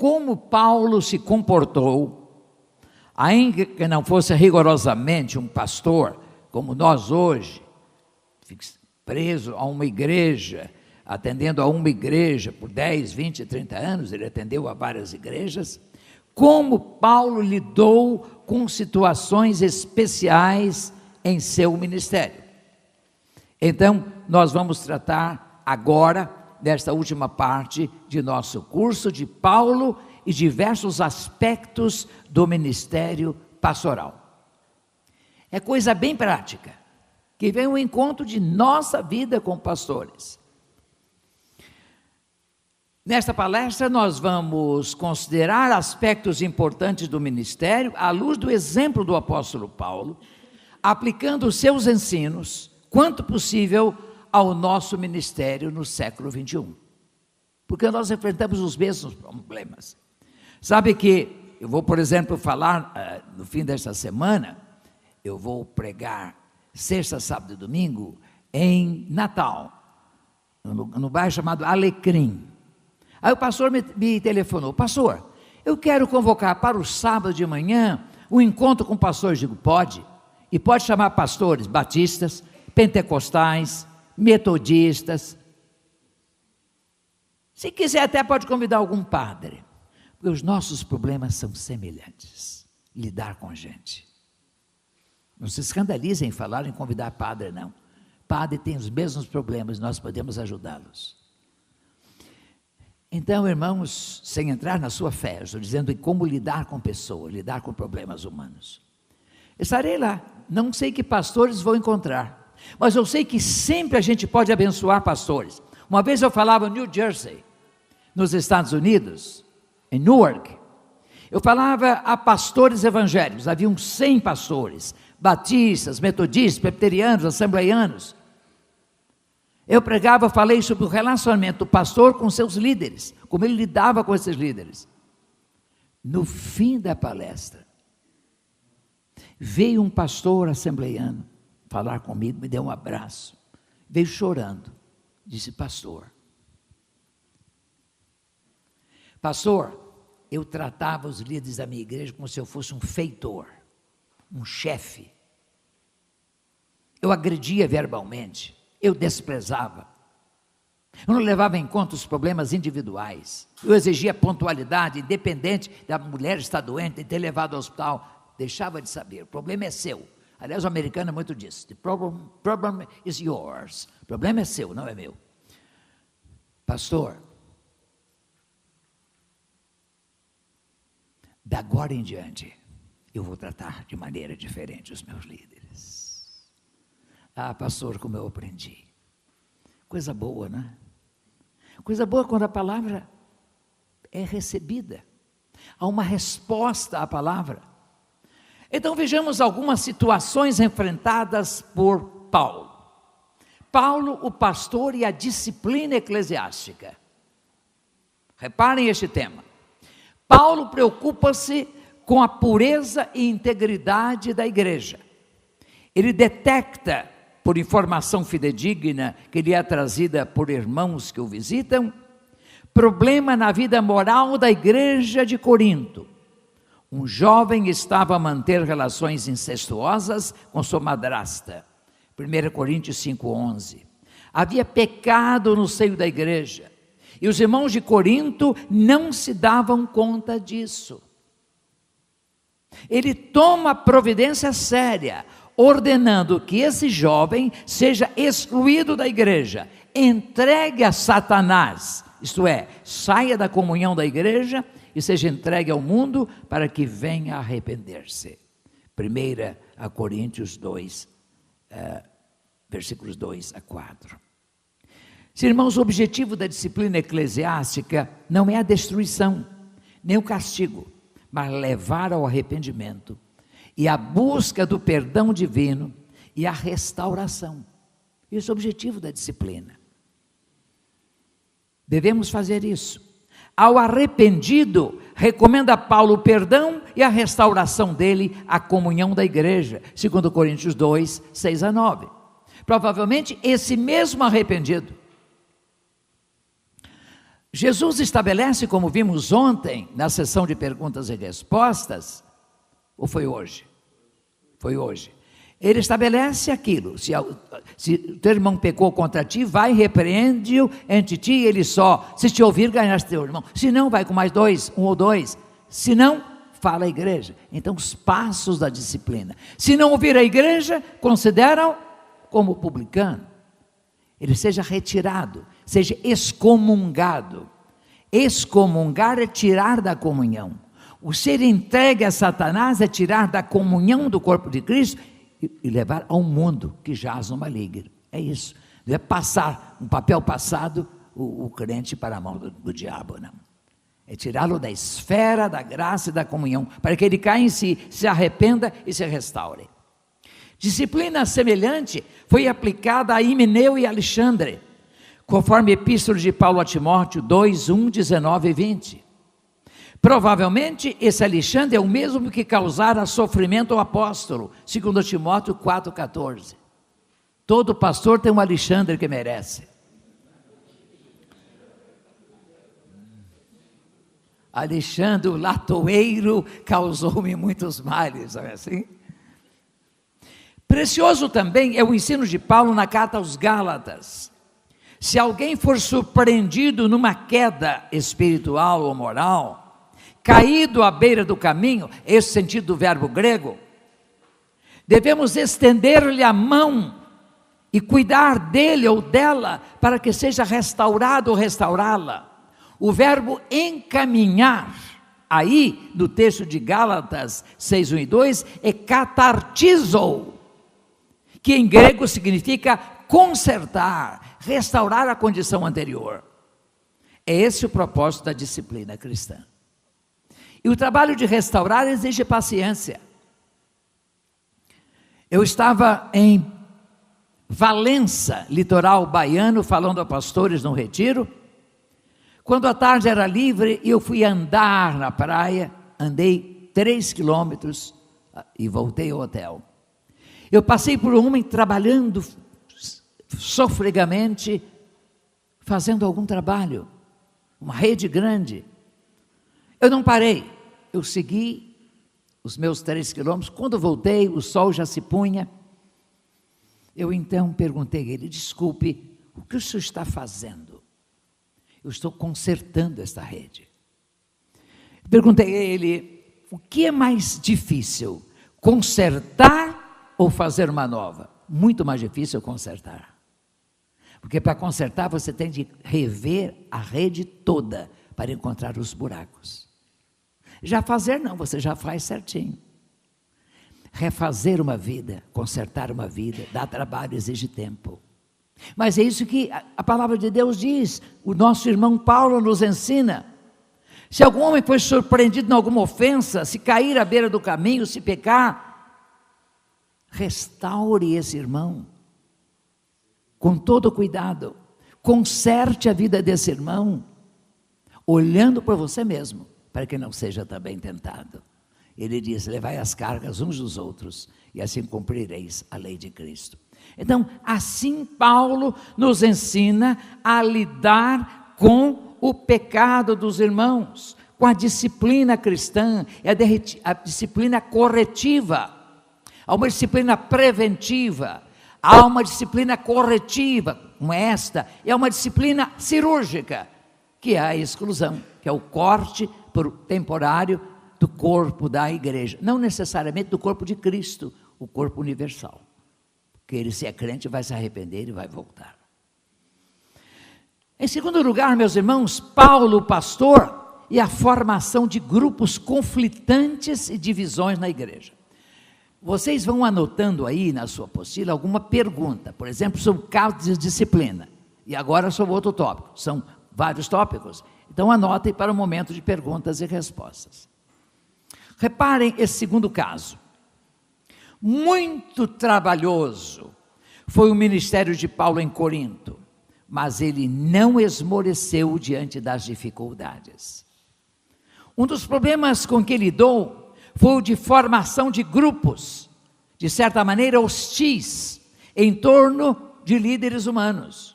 como Paulo se comportou, ainda que não fosse rigorosamente um pastor, como nós hoje, preso a uma igreja, atendendo a uma igreja por 10, 20, 30 anos, ele atendeu a várias igrejas, como Paulo lidou com situações especiais em seu ministério. Então, nós vamos tratar agora, nesta última parte de nosso curso, de Paulo e diversos aspectos do ministério pastoral. É coisa bem prática, que vem ao encontro de nossa vida com pastores. Nesta palestra nós vamos considerar aspectos importantes do ministério à luz do exemplo do apóstolo Paulo, aplicando os seus ensinos, quanto possível, ao nosso ministério no século 21. Porque nós enfrentamos os mesmos problemas. Sabe que eu vou, por exemplo, falar no fim desta semana, eu vou pregar sexta, sábado e domingo em Natal, no bairro chamado Alecrim. Aí o pastor me telefonou: pastor, eu quero convocar para o sábado de manhã um encontro com pastores. Digo, pode, e pode chamar pastores batistas, pentecostais, metodistas, se quiser até pode convidar algum padre, porque os nossos problemas são semelhantes, lidar com gente. Não se escandalizem em falar em convidar padre, não. Padre tem os mesmos problemas, nós podemos ajudá-los. Então, irmãos, sem entrar na sua fé, estou dizendo em como lidar com pessoas, lidar com problemas humanos. Estarei lá, não sei que pastores vou encontrar, mas eu sei que sempre a gente pode abençoar pastores. Uma vez eu falava em New Jersey, nos Estados Unidos, em Newark, eu falava a pastores evangélicos, haviam 100 pastores, batistas, metodistas, presbiterianos, assembleianos. Eu pregava, falei sobre o relacionamento do pastor com seus líderes, como ele lidava com esses líderes. No fim da palestra, veio um pastor assembleiano falar comigo, me deu um abraço, veio chorando, disse: pastor, eu tratava os líderes da minha igreja como se eu fosse um feitor, um chefe. Eu agredia verbalmente, eu desprezava, eu não levava em conta os problemas individuais, eu exigia pontualidade, independente da mulher estar doente e ter levado ao hospital, deixava de saber, o problema é seu. Aliás, o americano é muito disso, the problem is yours, o problema é seu, não é meu. Pastor, da agora em diante, eu vou tratar de maneira diferente os meus líderes. Ah, pastor, como eu aprendi. Coisa boa, né? Coisa boa quando a palavra é recebida. Há uma resposta à palavra. Então vejamos algumas situações enfrentadas por Paulo. Paulo, o pastor e a disciplina eclesiástica. Reparem este tema. Paulo preocupa-se com a pureza e integridade da igreja. Ele detecta, por informação fidedigna que lhe é trazida por irmãos que o visitam, problema na vida moral da igreja de Corinto. Um jovem estava a manter relações incestuosas com sua madrasta. 1 Coríntios 5:11. Havia pecado no seio da igreja. E os irmãos de Corinto não se davam conta disso. Ele toma providência séria, ordenando que esse jovem seja excluído da igreja, entregue a Satanás, isto é, saia da comunhão da igreja e seja entregue ao mundo para que venha a arrepender-se. 1 Coríntios 2, versículos 2-4. Irmãos, o objetivo da disciplina eclesiástica não é a destruição, nem o castigo, mas levar ao arrependimento e a busca do perdão divino e a restauração. Esse é o objetivo da disciplina. Devemos fazer isso. Ao arrependido, recomenda Paulo o perdão e a restauração dele, a comunhão da igreja, 2 Coríntios 2, 6-9. Provavelmente esse mesmo arrependido Jesus estabelece, como vimos ontem, na sessão de perguntas e respostas, ou foi hoje? Foi hoje. Ele estabelece aquilo: se o teu irmão pecou contra ti, vai, repreende-o entre ti e ele só. Se te ouvir, ganhaste teu irmão. Se não, vai com mais dois, um ou dois. Se não, fala a igreja. Então, os passos da disciplina. Se não ouvir a igreja, consideram como publicano. Ele seja retirado, seja excomungado. Excomungar é tirar da comunhão. O ser entregue a Satanás é tirar da comunhão do corpo de Cristo e levar ao mundo que jaz no maligno. É isso. Não é passar um papel passado o crente para a mão do diabo, não. É tirá-lo da esfera da graça e da comunhão, para que ele caia em si, se arrependa e se restaure. Disciplina semelhante foi aplicada a Himeneu e Alexandre, conforme a epístola de Paulo a Timóteo 2, 1, 19 e 20. Provavelmente esse Alexandre é o mesmo que causara sofrimento ao apóstolo, segundo Timóteo 4, 14. Todo pastor tem um Alexandre que merece. Alexandre, o latoeiro, causou-me muitos males, não é assim? Precioso também é o ensino de Paulo na carta aos Gálatas. Se alguém for surpreendido numa queda espiritual ou moral, caído à beira do caminho, esse sentido do verbo grego, devemos estender-lhe a mão e cuidar dele ou dela para que seja restaurado ou restaurá-la. O verbo encaminhar, aí no texto de Gálatas 6, 1 e 2, é katartizo, que em grego significa consertar, restaurar a condição anterior. É esse o propósito da disciplina cristã. E o trabalho de restaurar exige paciência. Eu estava em Valença, litoral baiano, falando a pastores num retiro. Quando a tarde era livre, eu fui andar na praia, andei 3 quilômetros e voltei ao hotel. Eu passei por um homem trabalhando sofregamente, fazendo algum trabalho, uma rede grande. Eu não parei, eu segui os meus 3 quilômetros. Quando voltei, o sol já se punha. Eu então perguntei a ele: desculpe, o que o senhor está fazendo? Eu estou consertando esta rede. Perguntei a ele: o que é mais difícil, consertar ou fazer uma nova? Muito mais difícil consertar. Porque para consertar você tem de rever a rede toda para encontrar os buracos. Já fazer não, você já faz certinho. Refazer uma vida, consertar uma vida, dá trabalho, exige tempo. Mas é isso que a palavra de Deus diz, o nosso irmão Paulo nos ensina. Se algum homem foi surpreendido em alguma ofensa, se cair à beira do caminho, se pecar, restaure esse irmão, com todo cuidado, conserte a vida desse irmão, olhando por você mesmo, para que não seja também tentado. Ele diz: levai as cargas uns dos outros, e assim cumprireis a lei de Cristo. Então, assim Paulo nos ensina a lidar com o pecado dos irmãos, com a disciplina cristã, a disciplina corretiva, há uma disciplina preventiva, há uma disciplina corretiva, como esta, é uma disciplina cirúrgica, que é a exclusão, que é o corte temporário do corpo da igreja, não necessariamente do corpo de Cristo, o corpo universal, porque ele, se é crente, vai se arrepender e vai voltar. Em segundo lugar, meus irmãos, Paulo, pastor, e a formação de grupos conflitantes e divisões na igreja. Vocês vão anotando aí na sua apostila alguma pergunta, por exemplo, sobre o caso de disciplina, e agora sobre outro tópico, são vários tópicos, então anotem para o momento de perguntas e respostas. Reparem esse segundo caso. Muito trabalhoso foi o ministério de Paulo em Corinto, mas ele não esmoreceu diante das dificuldades. Um dos problemas com que lidou foi o de formação de grupos, de certa maneira hostis, em torno de líderes humanos.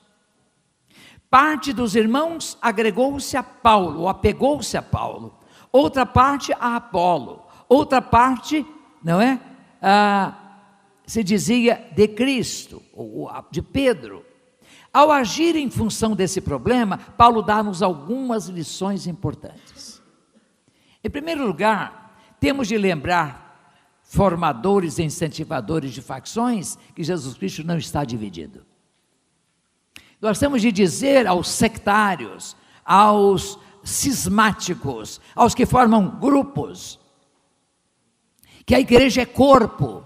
Parte dos irmãos agregou-se a Paulo, ou apegou-se a Paulo. Outra parte a Apolo. Outra parte, não é? Se dizia de Cristo, ou de Pedro. Ao agir em função desse problema, Paulo dá-nos algumas lições importantes. Em primeiro lugar, temos de lembrar, formadores e incentivadores de facções, que Jesus Cristo não está dividido. Nós temos de dizer aos sectários, aos cismáticos, aos que formam grupos, que a igreja é corpo,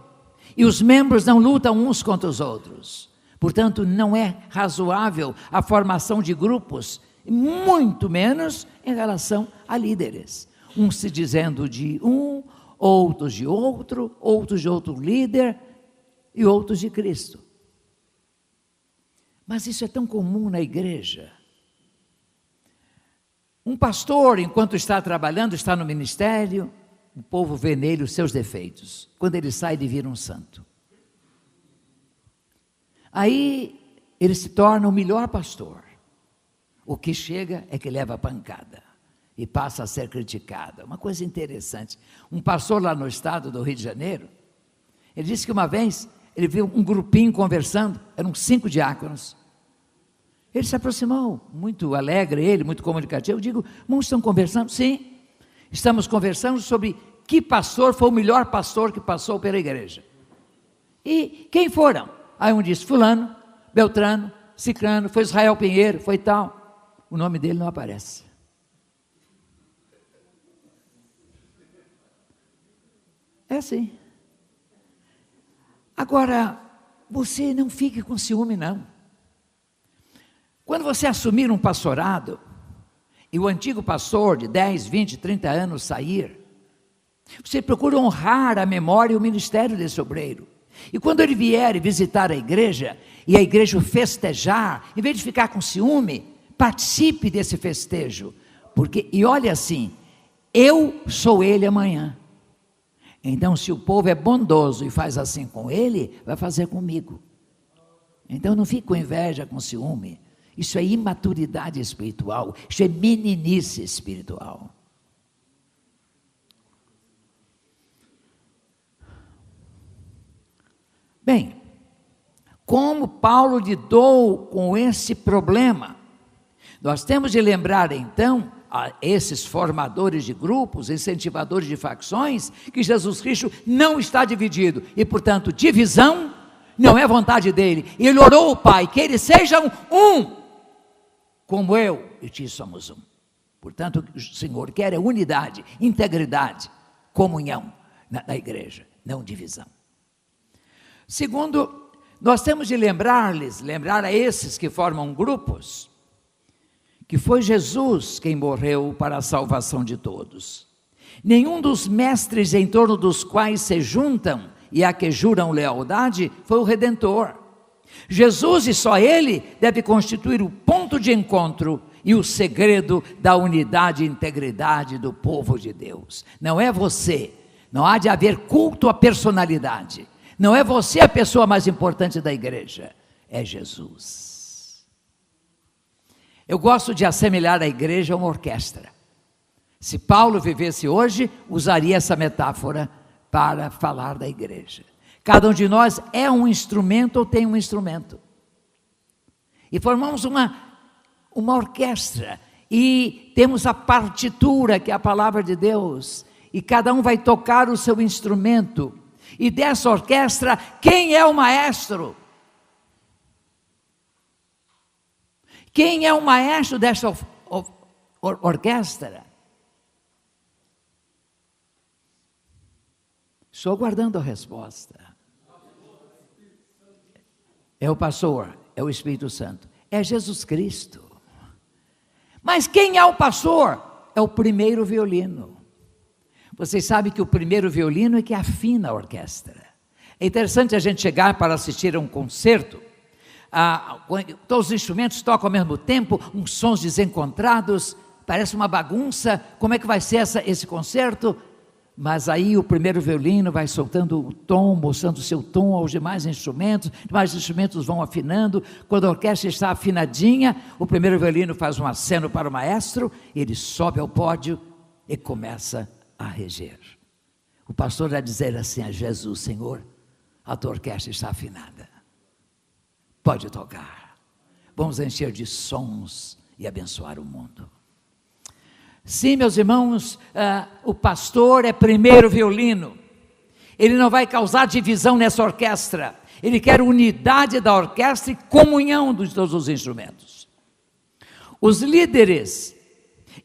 e os membros não lutam uns contra os outros. Portanto, não é razoável a formação de grupos, muito menos em relação a líderes. Uns se dizendo de um, outros de outro líder, e outros de Cristo. Mas isso é tão comum na igreja. Um pastor, enquanto está trabalhando, está no ministério, o povo vê nele os seus defeitos. Quando ele sai, ele vira um santo. Aí, ele se torna o melhor pastor. O que chega é que leva pancada e passa a ser criticado. Uma coisa interessante. Um pastor lá no estado do Rio de Janeiro, ele disse que uma vez ele viu um grupinho conversando, eram 5 diáconos. Ele se aproximou, muito alegre, ele, muito comunicativo. Eu digo, irmãos, estão conversando? Sim, estamos conversando sobre que pastor foi o melhor pastor que passou pela igreja. E quem foram? Aí um disse, fulano, Beltrano, Cicrano, foi Israel Pinheiro, foi tal. O nome dele não aparece. É assim. Agora, você não fique com ciúme, não. Quando você assumir um pastorado, e o antigo pastor de 10, 20, 30 anos sair, você procura honrar a memória e o ministério desse obreiro. E quando ele vier visitar a igreja, e a igreja o festejar, em vez de ficar com ciúme, participe desse festejo. Porque, e olha assim, eu sou ele amanhã. Então, se o povo é bondoso e faz assim com ele, vai fazer comigo. Então, não fique com inveja, com ciúme. Isso é imaturidade espiritual, isso é meninice espiritual. Bem, como Paulo lidou com esse problema? Nós temos de lembrar então a esses formadores de grupos, incentivadores de facções, que Jesus Cristo não está dividido, e portanto divisão não é vontade dele. E ele orou ao Pai, que eles sejam um, como eu e ti somos um. Portanto, o Senhor quer unidade, integridade, comunhão na igreja, não divisão. Segundo, nós temos de lembrar a esses que formam grupos, que foi Jesus quem morreu para a salvação de todos. Nenhum dos mestres em torno dos quais se juntam e a que juram lealdade foi o Redentor. Jesus e só Ele deve constituir o ponto de encontro e o segredo da unidade e integridade do povo de Deus. Não é você, não há de haver culto à personalidade. Não é você a pessoa mais importante da igreja, é Jesus. Eu gosto de assemelhar a igreja a uma orquestra. Se Paulo vivesse hoje, usaria essa metáfora para falar da igreja. Cada um de nós é um instrumento ou tem um instrumento. E formamos uma orquestra. E temos a partitura, que é a palavra de Deus. E cada um vai tocar o seu instrumento. E dessa orquestra, quem é o maestro? Quem é o maestro dessa orquestra? Estou aguardando a resposta. É o pastor, é o Espírito Santo, é Jesus Cristo. Mas quem é o pastor? É o primeiro violino. Vocês sabem que o primeiro violino é que afina a orquestra. É interessante a gente chegar para assistir a um concerto, todos os instrumentos tocam ao mesmo tempo, uns sons desencontrados, parece uma bagunça. Como é que vai ser esse concerto? Mas aí o primeiro violino vai soltando o tom, mostrando o seu tom aos demais instrumentos vão afinando. Quando a orquestra está afinadinha, o primeiro violino faz um aceno para o maestro, ele sobe ao pódio e começa a reger. O pastor vai dizer assim a Jesus: Senhor, a tua orquestra está afinada, pode tocar, vamos encher de sons e abençoar o mundo. Sim, meus irmãos, o pastor é primeiro violino, ele não vai causar divisão nessa orquestra, ele quer unidade da orquestra e comunhão de todos os instrumentos. Os líderes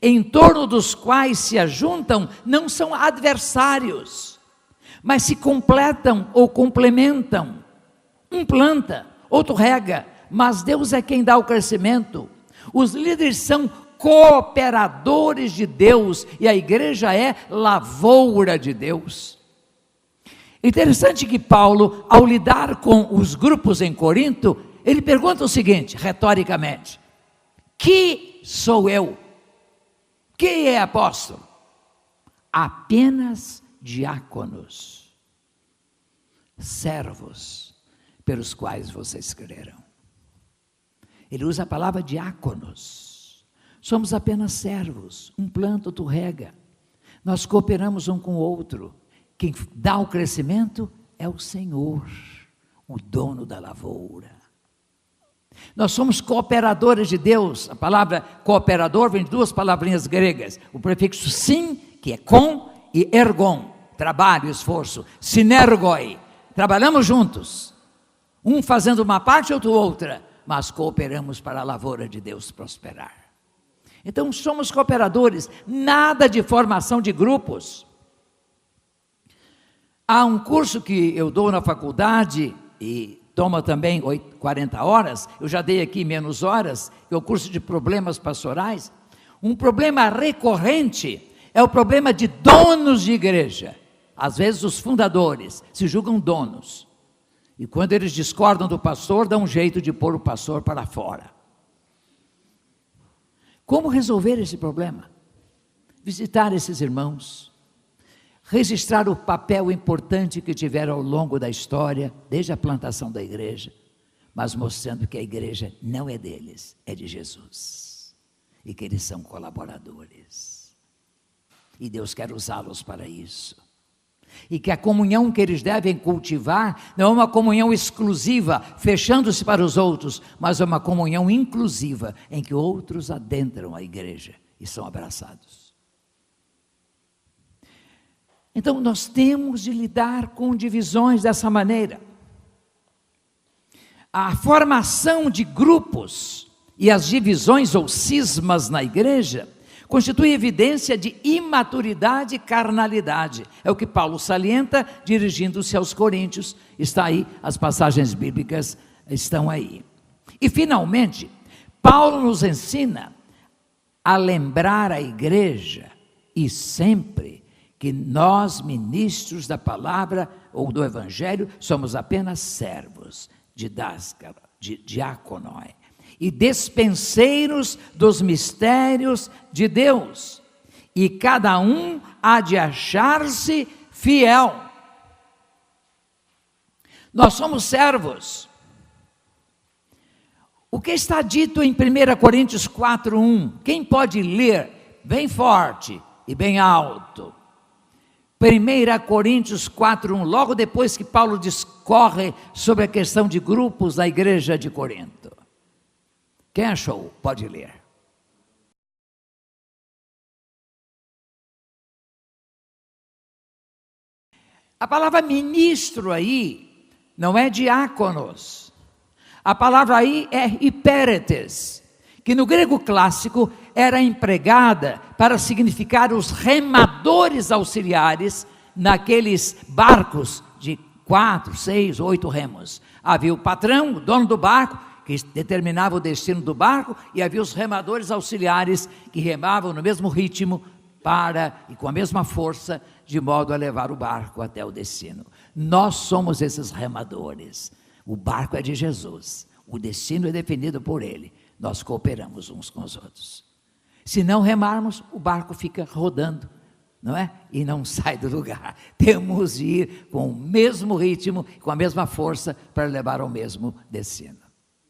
em torno dos quais se ajuntam não são adversários, mas se completam ou complementam. Um planta, outro rega, mas Deus é quem dá o crescimento. Os líderes são cooperadores de Deus e a igreja é lavoura de Deus. Interessante que Paulo, ao lidar com os grupos em Corinto, ele pergunta o seguinte, retoricamente: que sou eu? Quem é apóstolo? Apenas diáconos, servos pelos quais vocês creram. Ele usa a palavra diáconos. Somos apenas servos, um planta, outro rega. Nós cooperamos um com o outro. Quem dá o crescimento é o Senhor, o dono da lavoura. Nós somos cooperadores de Deus. A palavra cooperador vem de duas palavrinhas gregas. O prefixo sim, que é com, e ergon, trabalho, esforço. Sinergoi, trabalhamos juntos. Um fazendo uma parte, outro outra. Mas cooperamos para a lavoura de Deus prosperar. Então somos cooperadores, nada de formação de grupos. Há um curso que eu dou na faculdade e toma também 40 horas, eu já dei aqui menos horas, que é o curso de problemas pastorais. Um problema recorrente é o problema de donos de igreja. Às vezes os fundadores se julgam donos, e quando eles discordam do pastor, dão um jeito de pôr o pastor para fora. Como resolver esse problema? Visitar esses irmãos, registrar o papel importante que tiveram ao longo da história, desde a plantação da igreja, mas mostrando que a igreja não é deles, é de Jesus, e que eles são colaboradores, e Deus quer usá-los para isso, e que a comunhão que eles devem cultivar não é uma comunhão exclusiva, fechando-se para os outros, mas é uma comunhão inclusiva, em que outros adentram a igreja e são abraçados. Então nós temos de lidar com divisões dessa maneira. A formação de grupos e as divisões ou cismas na igreja constitui evidência de imaturidade e carnalidade. É o que Paulo salienta, dirigindo-se aos coríntios. Está aí, as passagens bíblicas estão aí. E finalmente, Paulo nos ensina a lembrar a igreja, e sempre, que nós, ministros da palavra ou do evangelho, somos apenas servos de dáscalo, de diáconoi, e despenseiros dos mistérios de Deus, e cada um há de achar-se fiel. Nós somos servos. O que está dito em 1 Coríntios 4:1? Quem pode ler bem forte e bem alto? 1 Coríntios 4:1, logo depois que Paulo discorre sobre a questão de grupos da igreja de Corinto. Quem achou? Pode ler. A palavra ministro aí não é diáconos. A palavra aí é hipéretes, que no grego clássico era empregada para significar os remadores auxiliares naqueles barcos de 4, 6, 8 remos. Havia o patrão, o dono do barco, que determinava o destino do barco, e havia os remadores auxiliares que remavam no mesmo ritmo e com a mesma força, de modo a levar o barco até o destino. Nós somos esses remadores. O barco é de Jesus, o destino é definido por Ele. Nós cooperamos uns com os outros. Se não remarmos, o barco fica rodando não é? E não sai do lugar. Temos de ir com o mesmo ritmo, com a mesma força, para levar ao mesmo destino.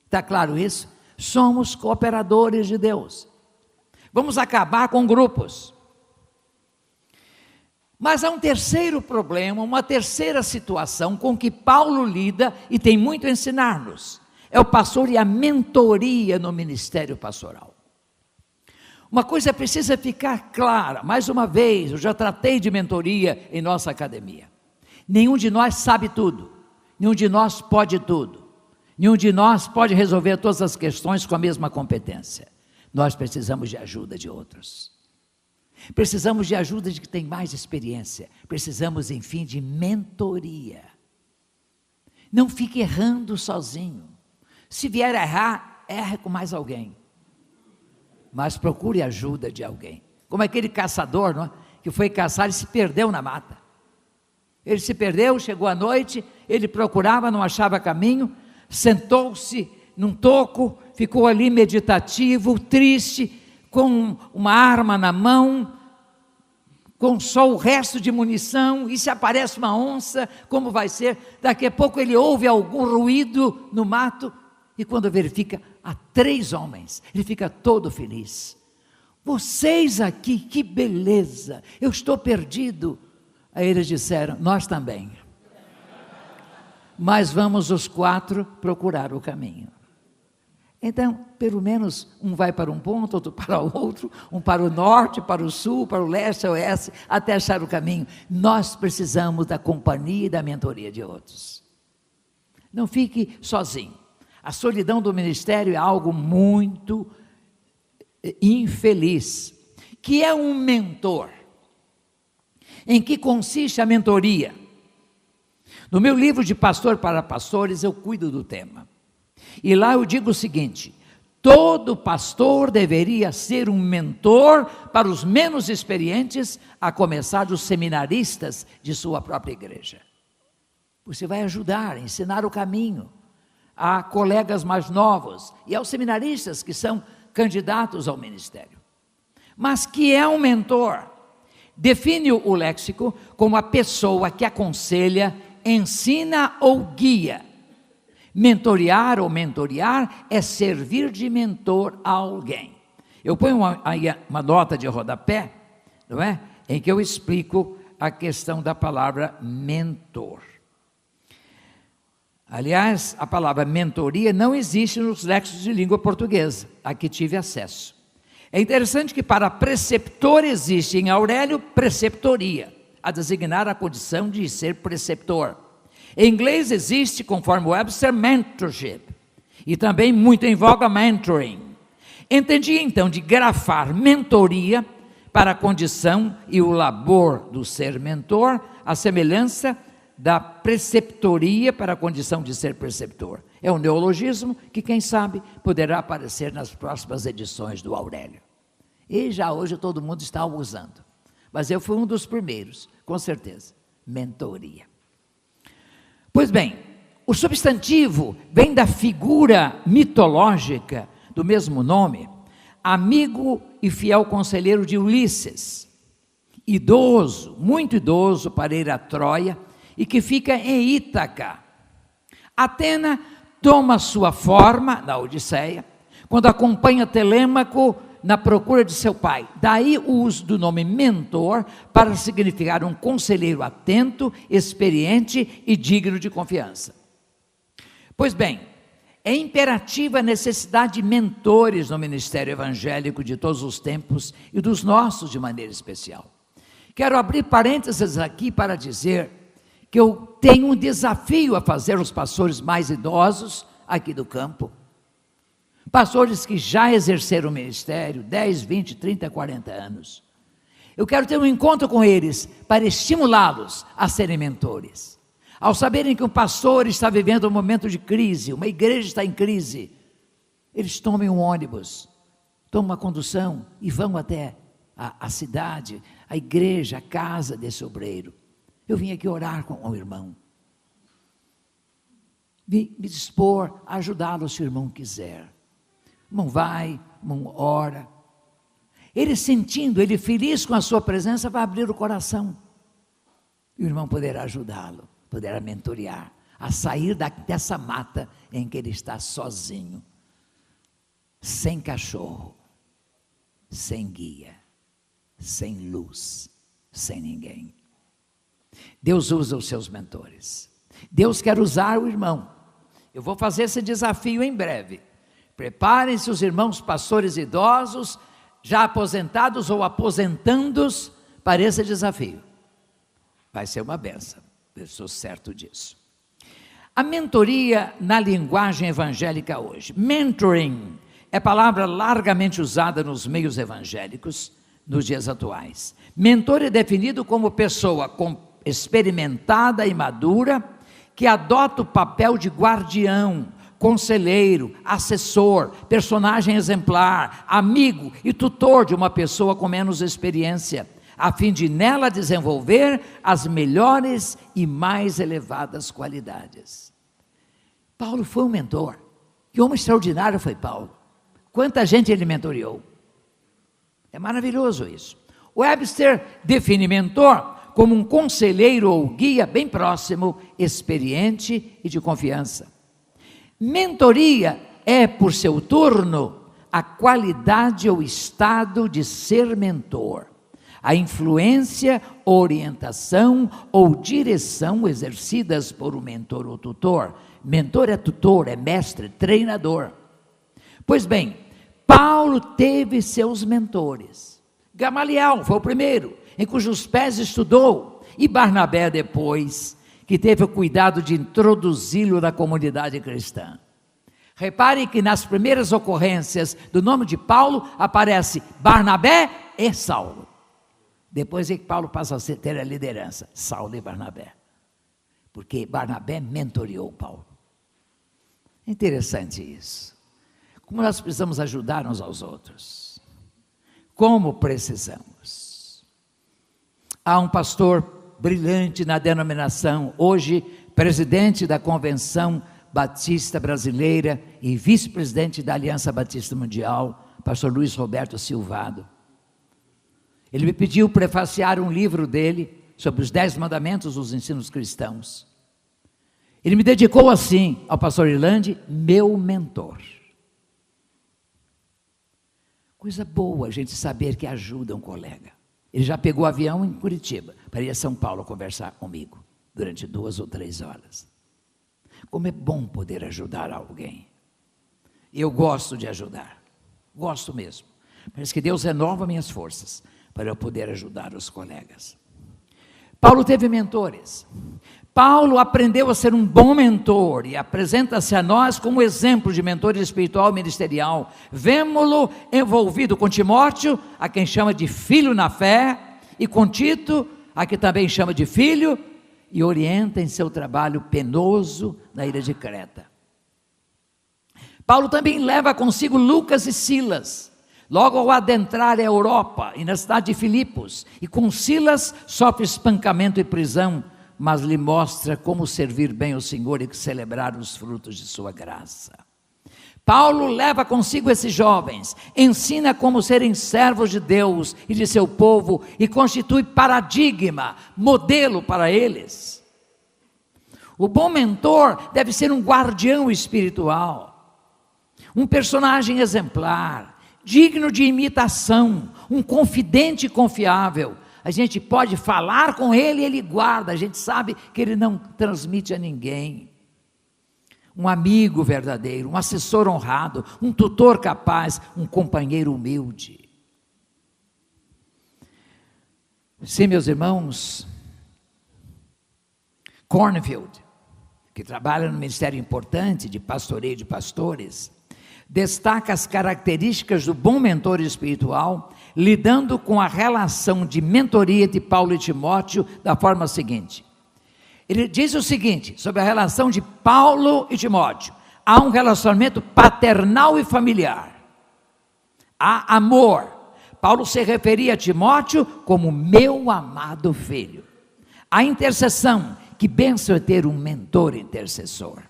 Está claro isso? Somos cooperadores de Deus. Vamos acabar com grupos. Mas há um terceiro problema, uma terceira situação com que Paulo lida e tem muito a ensinar-nos. É o pastor e a mentoria no ministério pastoral. Uma coisa precisa ficar clara, mais uma vez, eu já tratei de mentoria em nossa academia. Nenhum de nós sabe tudo, nenhum de nós pode tudo, nenhum de nós pode resolver todas as questões com a mesma competência. Nós precisamos de ajuda de outros. Precisamos de ajuda de quem tem mais experiência. Precisamos, enfim, de mentoria. Não fique errando sozinho. Se vier a errar, erre com mais alguém. Mas procure ajuda de alguém. Como aquele caçador, não é? Que foi caçar e se perdeu na mata. Ele se perdeu, chegou à noite, ele procurava, não achava caminho, sentou-se num toco, ficou ali meditativo, triste, com uma arma na mão, com só o resto de munição, e se aparece uma onça, como vai ser? Daqui a pouco ele ouve algum ruído no mato, e quando verifica, há 3 homens, ele fica todo feliz. Vocês aqui, que beleza, eu estou perdido. Aí eles disseram, nós também. Mas vamos os 4 procurar o caminho. Então, pelo menos, um vai para um ponto, outro para o outro, um para o norte, para o sul, para o leste, oeste, até achar o caminho. Nós precisamos da companhia e da mentoria de outros. Não fique sozinho. A solidão do ministério é algo muito infeliz. Que é um mentor? Em que consiste a mentoria? No meu livro de Pastor para Pastores, eu cuido do tema. E lá eu digo o seguinte: todo pastor deveria ser um mentor para os menos experientes, a começar dos seminaristas de sua própria igreja. Você vai ajudar, ensinar o caminho a colegas mais novos e aos seminaristas que são candidatos ao ministério. Mas que é um mentor? Define o léxico como a pessoa que aconselha, ensina ou guia. Mentorear ou mentorear é servir de mentor a alguém. Eu ponho aí uma nota de rodapé, não é? Em que eu explico a questão da palavra mentor. Aliás, a palavra mentoria não existe nos léxicos de língua portuguesa, a que tive acesso. É interessante que para preceptor existe em Aurélio preceptoria, a designar a condição de ser preceptor. Em inglês existe, conforme Webster, mentorship, e também muito em voga mentoring. Entendi então de grafar mentoria para a condição e o labor do ser mentor, a semelhança da preceptoria para a condição de ser preceptor. É um neologismo que, quem sabe, poderá aparecer nas próximas edições do Aurélio. E já hoje todo mundo está usando. Mas eu fui um dos primeiros, com certeza. Mentoria. Pois bem, o substantivo vem da figura mitológica do mesmo nome, amigo e fiel conselheiro de Ulisses, idoso, muito idoso para ir a Troia, e que fica em Ítaca. Atena toma sua forma na Odisseia, quando acompanha Telêmaco na procura de seu pai. Daí o uso do nome mentor para significar um conselheiro atento, experiente e digno de confiança. Pois bem, é imperativa a necessidade de mentores no ministério evangélico de todos os tempos e dos nossos de maneira especial. Quero abrir parênteses aqui para dizer que eu tenho um desafio a fazer aos pastores mais idosos aqui do campo, pastores que já exerceram o ministério 10, 20, 30, 40 anos. Eu quero ter um encontro com eles para estimulá-los a serem mentores. Ao saberem que um pastor está vivendo um momento de crise, uma igreja está em crise, eles tomem um ônibus, tomam uma condução e vão até a cidade, a igreja, a casa desse obreiro. Eu vim aqui orar com o irmão, me dispor a ajudá-lo se o irmão quiser. Irmão vai, irmão ora. Ele sentindo, ele feliz com a sua presença, vai abrir o coração. E o irmão poderá ajudá-lo, poderá mentorear, a sair dessa mata em que ele está sozinho, sem cachorro, sem guia, sem luz, sem ninguém. Deus usa os seus mentores. Deus quer usar o irmão. Eu vou fazer esse desafio em breve. Preparem-se os irmãos pastores idosos, já aposentados ou aposentandos, para esse desafio. Vai ser uma bênção, eu sou certo disso. A mentoria na linguagem evangélica hoje. Mentoring é palavra largamente usada nos meios evangélicos nos dias atuais. Mentor é definido como pessoa experimentada e madura que adota o papel de guardião, conselheiro, assessor, personagem exemplar, amigo e tutor de uma pessoa com menos experiência, a fim de nela desenvolver as melhores e mais elevadas qualidades. Paulo foi um mentor. Que homem extraordinário foi Paulo. Quanta gente ele mentoreou. É maravilhoso isso. Webster define mentor como um conselheiro ou guia bem próximo, experiente e de confiança. Mentoria é, por seu turno, a qualidade ou estado de ser mentor, a influência, orientação ou direção exercidas por um mentor ou tutor. Mentor é tutor, é mestre, treinador. Pois bem, Paulo teve seus mentores. Gamaliel foi o primeiro, em cujos pés estudou, e Barnabé depois, que teve o cuidado de introduzi-lo na comunidade cristã. Reparem que nas primeiras ocorrências do nome de Paulo, aparece Barnabé e Saulo. Depois é que Paulo passa a ter a liderança, Saulo e Barnabé. Porque Barnabé mentoreou Paulo. É interessante isso. Como nós precisamos ajudar uns aos outros. Como precisamos. Há um pastor brilhante na denominação, hoje presidente da Convenção Batista Brasileira e vice-presidente da Aliança Batista Mundial, pastor Luiz Roberto Silvado. Ele me pediu prefaciar um livro dele sobre os 10 mandamentos dos ensinos cristãos. Ele me dedicou assim ao pastor Irlande, meu mentor. Coisa boa a gente saber que ajuda um colega. Ele já pegou avião em Curitiba para ir a São Paulo conversar comigo durante 2 ou 3 horas. Como é bom poder ajudar alguém. Eu gosto de ajudar, gosto mesmo. Parece que Deus renova minhas forças para eu poder ajudar os colegas. Paulo teve mentores. Paulo aprendeu a ser um bom mentor e apresenta-se a nós como exemplo de mentor espiritual e ministerial. Vemo-lo envolvido com Timóteo, a quem chama de filho na fé, e com Tito, a quem também chama de filho, e orienta em seu trabalho penoso na ilha de Creta. Paulo também leva consigo Lucas e Silas, logo ao adentrar a Europa e na cidade de Filipos, e com Silas sofre espancamento e prisão, mas lhe mostra como servir bem o Senhor e celebrar os frutos de sua graça. Paulo leva consigo esses jovens, ensina como serem servos de Deus e de seu povo e constitui paradigma, modelo para eles. O bom mentor deve ser um guardião espiritual, um personagem exemplar, digno de imitação, um confidente confiável. A gente pode falar com ele e ele guarda, a gente sabe que ele não transmite a ninguém. Um amigo verdadeiro, um assessor honrado, um tutor capaz, um companheiro humilde. Sim, meus irmãos, Cornfield, que trabalha no ministério importante de pastoreio de pastores, destaca as características do bom mentor espiritual, lidando com a relação de mentoria de Paulo e Timóteo da forma seguinte. Ele diz o seguinte, sobre a relação de Paulo e Timóteo: há um relacionamento paternal e familiar, há amor. Paulo se referia a Timóteo como meu amado filho. Há intercessão, que bênção é ter um mentor intercessor.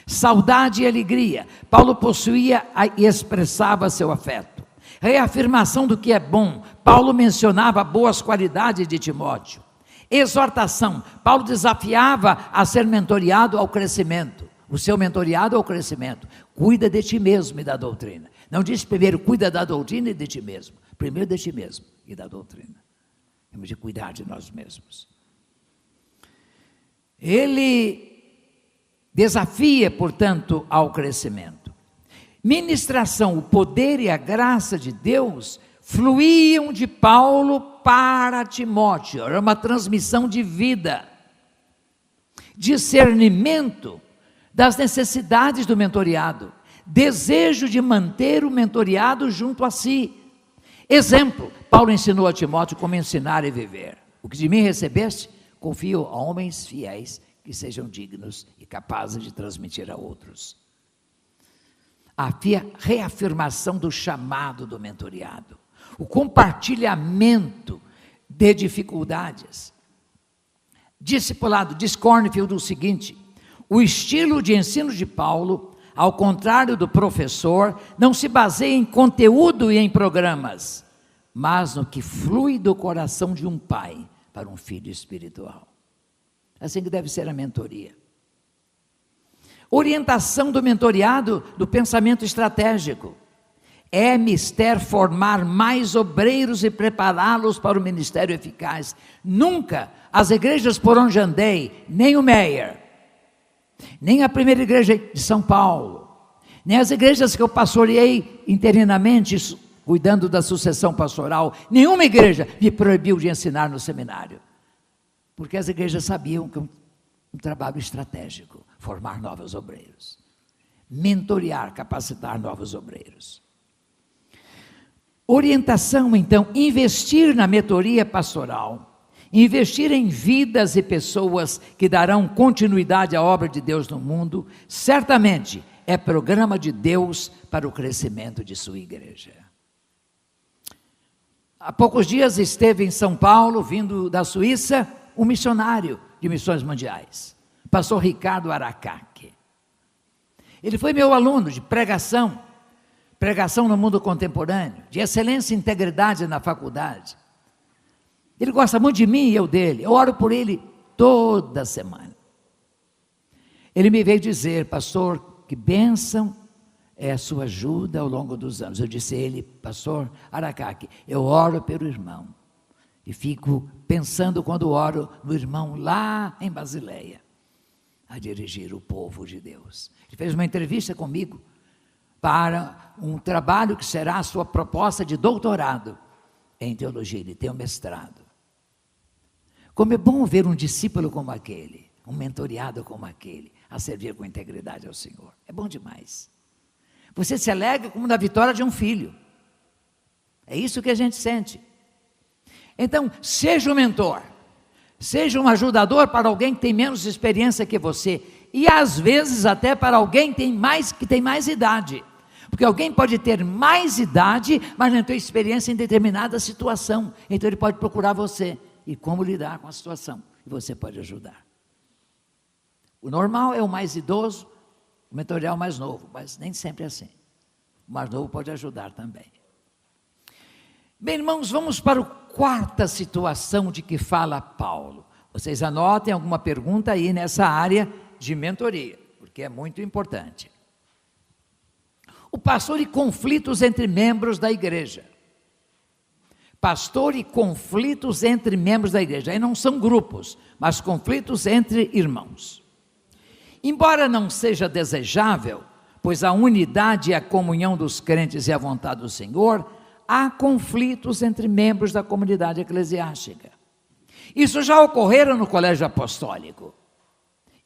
Saudade e alegria, Paulo possuía e expressava seu afeto. Reafirmação do que é bom. Paulo mencionava boas qualidades de Timóteo. Exortação. Paulo desafiava a ser mentoreado ao crescimento. O seu mentoreado ao crescimento. Cuida de ti mesmo e da doutrina. Não diz primeiro cuida da doutrina e de ti mesmo. Primeiro de ti mesmo e da doutrina. Temos de cuidar de nós mesmos. Ele desafia, portanto, ao crescimento. Ministração, o poder e a graça de Deus fluíam de Paulo para Timóteo. Era uma transmissão de vida, discernimento das necessidades do mentoreado, desejo de manter o mentoreado junto a si. Exemplo, Paulo ensinou a Timóteo como ensinar e viver. O que de mim recebeste, confio a homens fiéis que sejam dignos e capazes de transmitir a outros. Havia reafirmação do chamado do mentoreado, o compartilhamento de dificuldades. Discipulado, diz Cornfield o seguinte: o estilo de ensino de Paulo, ao contrário do professor, não se baseia em conteúdo e em programas, mas no que flui do coração de um pai para um filho espiritual. Assim que deve ser a mentoria. Orientação do mentoreado do pensamento estratégico. É mister formar mais obreiros e prepará-los para o ministério eficaz. Nunca as igrejas por onde andei, nem o Meyer, nem a primeira igreja de São Paulo, nem as igrejas que eu pastoreei interinamente, cuidando da sucessão pastoral, nenhuma igreja me proibiu de ensinar no seminário. Porque as igrejas sabiam que um trabalho estratégico, formar novos obreiros, mentorear, capacitar novos obreiros. Orientação, então, investir na mentoria pastoral, investir em vidas e pessoas que darão continuidade à obra de Deus no mundo, certamente é programa de Deus para o crescimento de sua igreja. Há poucos dias esteve em São Paulo, vindo da Suíça, um missionário de missões mundiais, pastor Ricardo Aracaque. Ele foi meu aluno de pregação no mundo contemporâneo, de excelência e integridade na faculdade. Ele gosta muito de mim e eu dele, eu oro por ele toda semana. Ele me veio dizer: pastor, que bênção é a sua ajuda ao longo dos anos. Eu disse a ele: pastor Aracaque, eu oro pelo irmão, e fico pensando quando oro no irmão lá em Basileia, a dirigir o povo de Deus. Ele fez uma entrevista comigo para um trabalho que será a sua proposta de doutorado em teologia. Ele tem um mestrado. Como é bom ver um discípulo como aquele, um mentoreado como aquele, a servir com integridade ao Senhor. É bom demais. Você se alegra como na vitória de um filho. É isso que a gente sente. Então, seja um mentor, seja um ajudador para alguém que tem menos experiência que você, e às vezes até para alguém que tem mais idade, porque alguém pode ter mais idade, mas não tem experiência em determinada situação, então ele pode procurar você, e como lidar com a situação, e você pode ajudar. O normal é o mais idoso, o mentorear o mais novo, mas nem sempre é assim. O mais novo pode ajudar também. Bem, irmãos, vamos para a quarta situação de que fala Paulo. Vocês anotem alguma pergunta aí nessa área de mentoria, porque é muito importante. O pastor e conflitos entre membros da igreja. Pastor e conflitos entre membros da igreja. Aí não são grupos, mas conflitos entre irmãos. Embora não seja desejável, pois a unidade e a comunhão dos crentes e a vontade do Senhor, há conflitos entre membros da comunidade eclesiástica. Isso já ocorreram no colégio apostólico.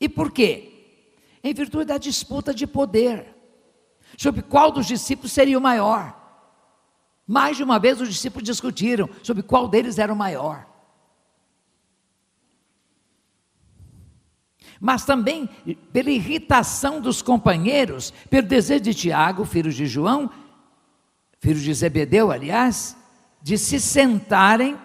E por quê? Em virtude da disputa de poder, sobre qual dos discípulos seria o maior. Mais de uma vez os discípulos discutiram sobre qual deles era o maior. Mas também pela irritação dos companheiros, pelo desejo de Tiago, filho de João, filho de Zebedeu, aliás, de se sentarem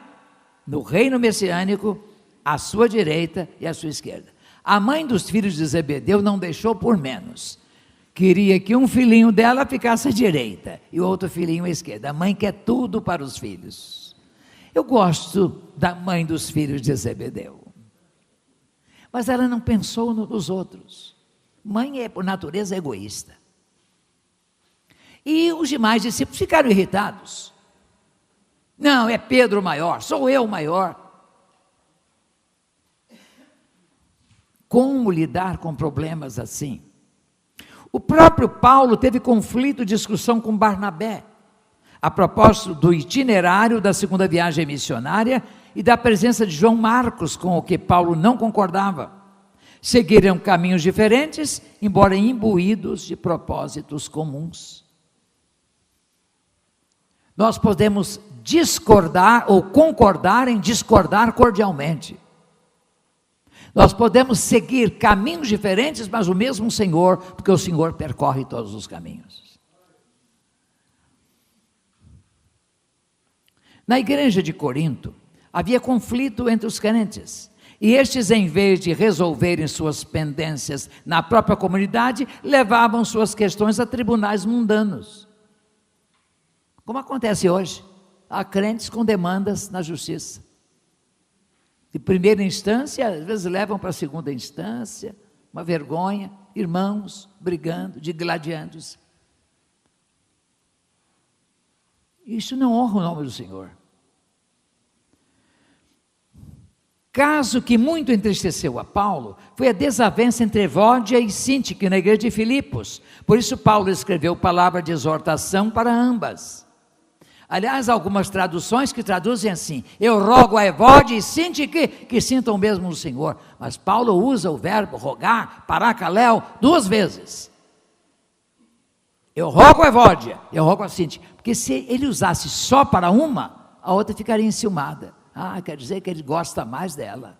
no reino messiânico, à sua direita e à sua esquerda. A mãe dos filhos de Zebedeu não deixou por menos queria que um filhinho dela ficasse à direita e o outro filhinho à esquerda. A mãe quer tudo para os filhos. Eu gosto da mãe dos filhos de Zebedeu. Mas ela não pensou nos outros. Mãe é, por natureza, egoísta. E os demais discípulos ficaram irritados. Não, é Pedro o maior, sou eu o maior. Como lidar com problemas assim? O próprio Paulo teve conflito e discussão com Barnabé, a propósito do itinerário da segunda viagem missionária e da presença de João Marcos, com o que Paulo não concordava. Seguiram caminhos diferentes, embora imbuídos de propósitos comuns. Nós podemos discordar ou concordar em discordar cordialmente. Nós podemos seguir caminhos diferentes, mas o mesmo Senhor, porque o Senhor percorre todos os caminhos. Na igreja de Corinto, havia conflito entre os crentes, e estes, em vez de resolverem suas pendências na própria comunidade, levavam suas questões a tribunais mundanos. Como acontece hoje, há crentes com demandas na justiça. De primeira instância, às vezes levam para a segunda instância, uma vergonha, irmãos brigando, digladiando-se. Isso não honra o nome do Senhor. Caso que muito entristeceu a Paulo, foi a desavença entre Evódia e Síntique na igreja de Filipos. Por isso Paulo escreveu palavra de exortação para ambas. Aliás, há algumas traduções que traduzem assim: eu rogo a Evódia e Síntique que sintam mesmo no Senhor. Mas Paulo usa o verbo rogar, paracaléu, 2 vezes. Eu rogo a Evódia, eu rogo a Síntique. Porque se ele usasse só para uma, a outra ficaria enciumada. Ah, quer dizer que ele gosta mais dela.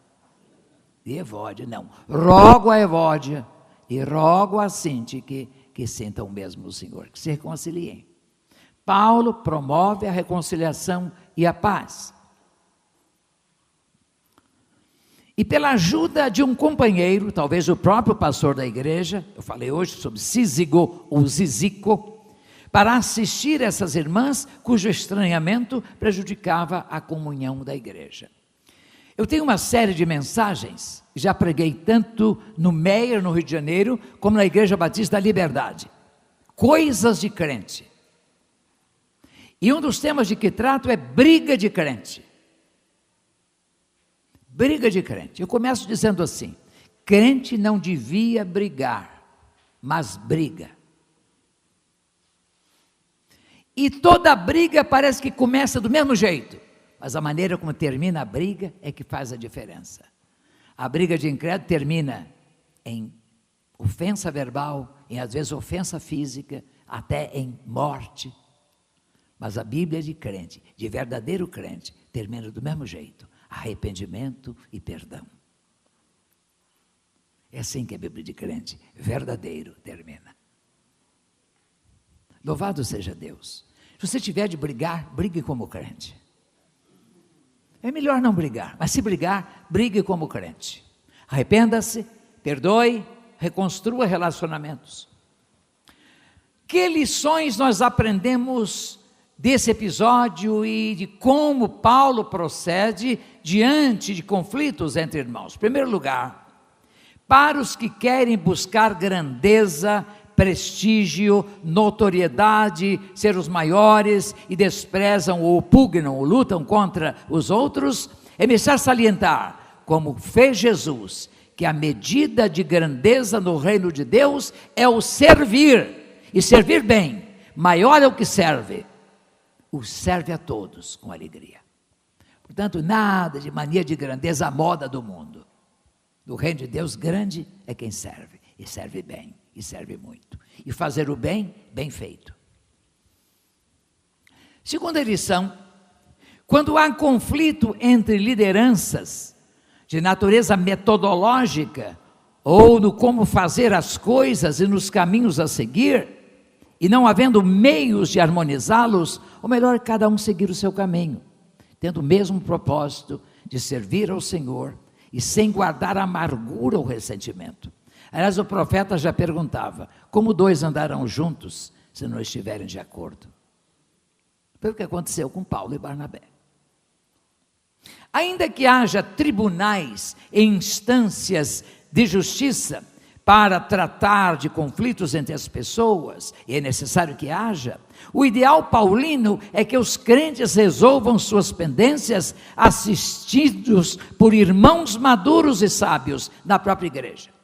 E Evódia, não. Rogo a Evódia e rogo a Síntique que sintam mesmo no Senhor, que se reconciliem. Paulo promove a reconciliação e a paz. E pela ajuda de um companheiro, talvez o próprio pastor da igreja, eu falei hoje sobre Cízigo ou Zizico, para assistir essas irmãs cujo estranhamento prejudicava a comunhão da igreja. Eu tenho uma série de mensagens, já preguei tanto no Meier, no Rio de Janeiro, como na Igreja Batista da Liberdade. Coisas de crente. E um dos temas de que trato é briga de crente. Briga de crente. Eu começo dizendo assim: crente não devia brigar, mas briga. E toda briga parece que começa do mesmo jeito, mas a maneira como termina a briga é que faz a diferença. A briga de incrédulo termina em ofensa verbal, em às vezes ofensa física, até em morte. Mas a Bíblia de crente, de verdadeiro crente, termina do mesmo jeito: arrependimento e perdão. É assim que a Bíblia de crente, verdadeiro, termina. Louvado seja Deus. Se você tiver de brigar, brigue como crente. É melhor não brigar, mas se brigar, brigue como crente. Arrependa-se, perdoe, reconstrua relacionamentos. Que lições nós aprendemos desse episódio e de como Paulo procede diante de conflitos entre irmãos? Em primeiro lugar, para os que querem buscar grandeza, prestígio, notoriedade, ser os maiores e desprezam ou pugnam ou lutam contra os outros, é necessário salientar, como fez Jesus, que a medida de grandeza no reino de Deus é o servir, e servir bem. Maior é o que serve a todos com alegria. Portanto, nada de mania de grandeza à moda do mundo. No reino de Deus, grande é quem serve, e serve bem, e serve muito. E fazer o bem, bem feito. Segunda lição: quando há conflito entre lideranças de natureza metodológica, ou no como fazer as coisas e nos caminhos a seguir, e não havendo meios de harmonizá-los, ou melhor, cada um seguir o seu caminho, tendo o mesmo propósito de servir ao Senhor, e sem guardar amargura ou ressentimento. Aliás, o profeta já perguntava: como dois andarão juntos se não estiverem de acordo? Foi o que aconteceu com Paulo e Barnabé. Ainda que haja tribunais e instâncias de justiça para tratar de conflitos entre as pessoas, e é necessário que haja, o ideal paulino é que os crentes resolvam suas pendências assistidos por irmãos maduros e sábios na própria igreja.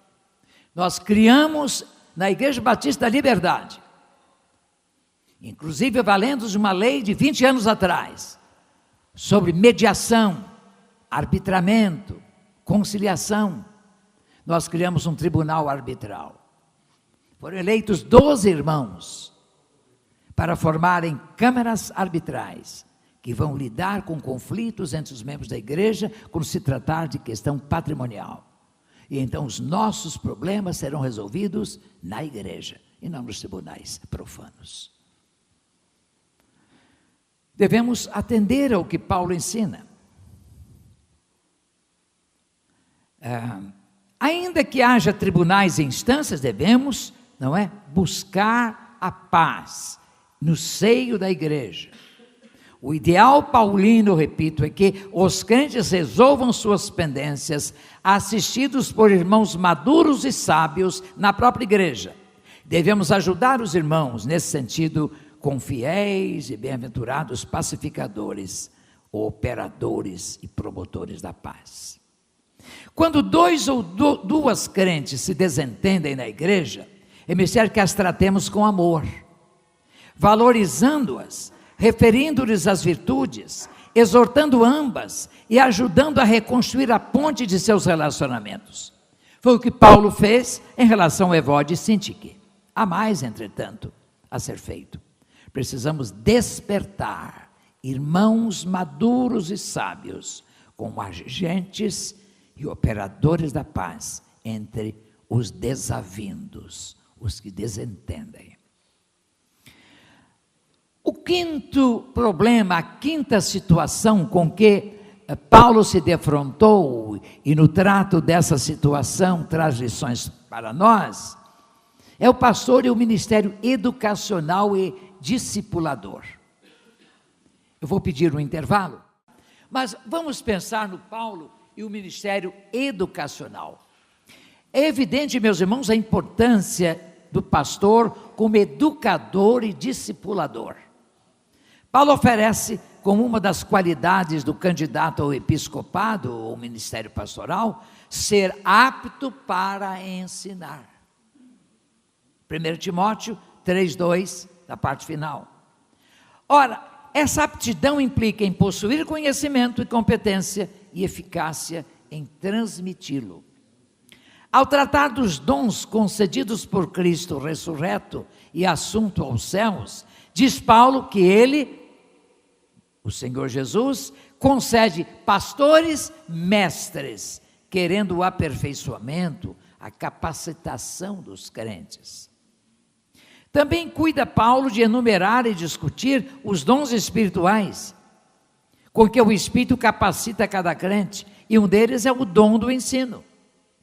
Nós criamos na Igreja Batista da Liberdade, inclusive valendo de uma lei de 20 anos atrás, sobre mediação, arbitramento, conciliação. Nós criamos um tribunal arbitral. Foram eleitos 12 irmãos para formarem câmaras arbitrais, que vão lidar com conflitos entre os membros da igreja, quando se tratar de questão patrimonial. E então os nossos problemas serão resolvidos na igreja, e não nos tribunais profanos. Devemos atender ao que Paulo ensina. Ainda que haja tribunais e instâncias, devemos, buscar a paz no seio da igreja. O ideal paulino, repito, é que os crentes resolvam suas pendências, assistidos por irmãos maduros e sábios na própria igreja. Devemos ajudar os irmãos nesse sentido, com fiéis e bem-aventurados pacificadores, operadores e promotores da paz. Quando dois ou duas crentes se desentendem na igreja, é necessário que as tratemos com amor, valorizando-as, referindo-lhes as virtudes, exortando ambas e ajudando a reconstruir a ponte de seus relacionamentos. Foi o que Paulo fez em relação a Evódia e Sintique. Há mais, entretanto, a ser feito. Precisamos despertar irmãos maduros e sábios, como agentes e operadores da paz entre os desavindos, os que desentendem. O quinto problema, a quinta situação com que Paulo se defrontou, e no trato dessa situação traz lições para nós, é o pastor e o ministério educacional e discipulador. Eu vou pedir um intervalo, mas vamos pensar no Paulo e o ministério educacional. É evidente, meus irmãos, a importância do pastor como educador e discipulador. Paulo oferece como uma das qualidades do candidato ao episcopado ou ministério pastoral, ser apto para ensinar. 1 Timóteo 3:2, na parte final. Ora, essa aptidão implica em possuir conhecimento e competência e eficácia em transmiti-lo. Ao tratar dos dons concedidos por Cristo ressurreto e assunto aos céus, diz Paulo que ele, o Senhor Jesus, concede pastores mestres, querendo o aperfeiçoamento, a capacitação dos crentes. Também cuida Paulo de enumerar e discutir os dons espirituais, com que o Espírito capacita cada crente, e um deles é o dom do ensino.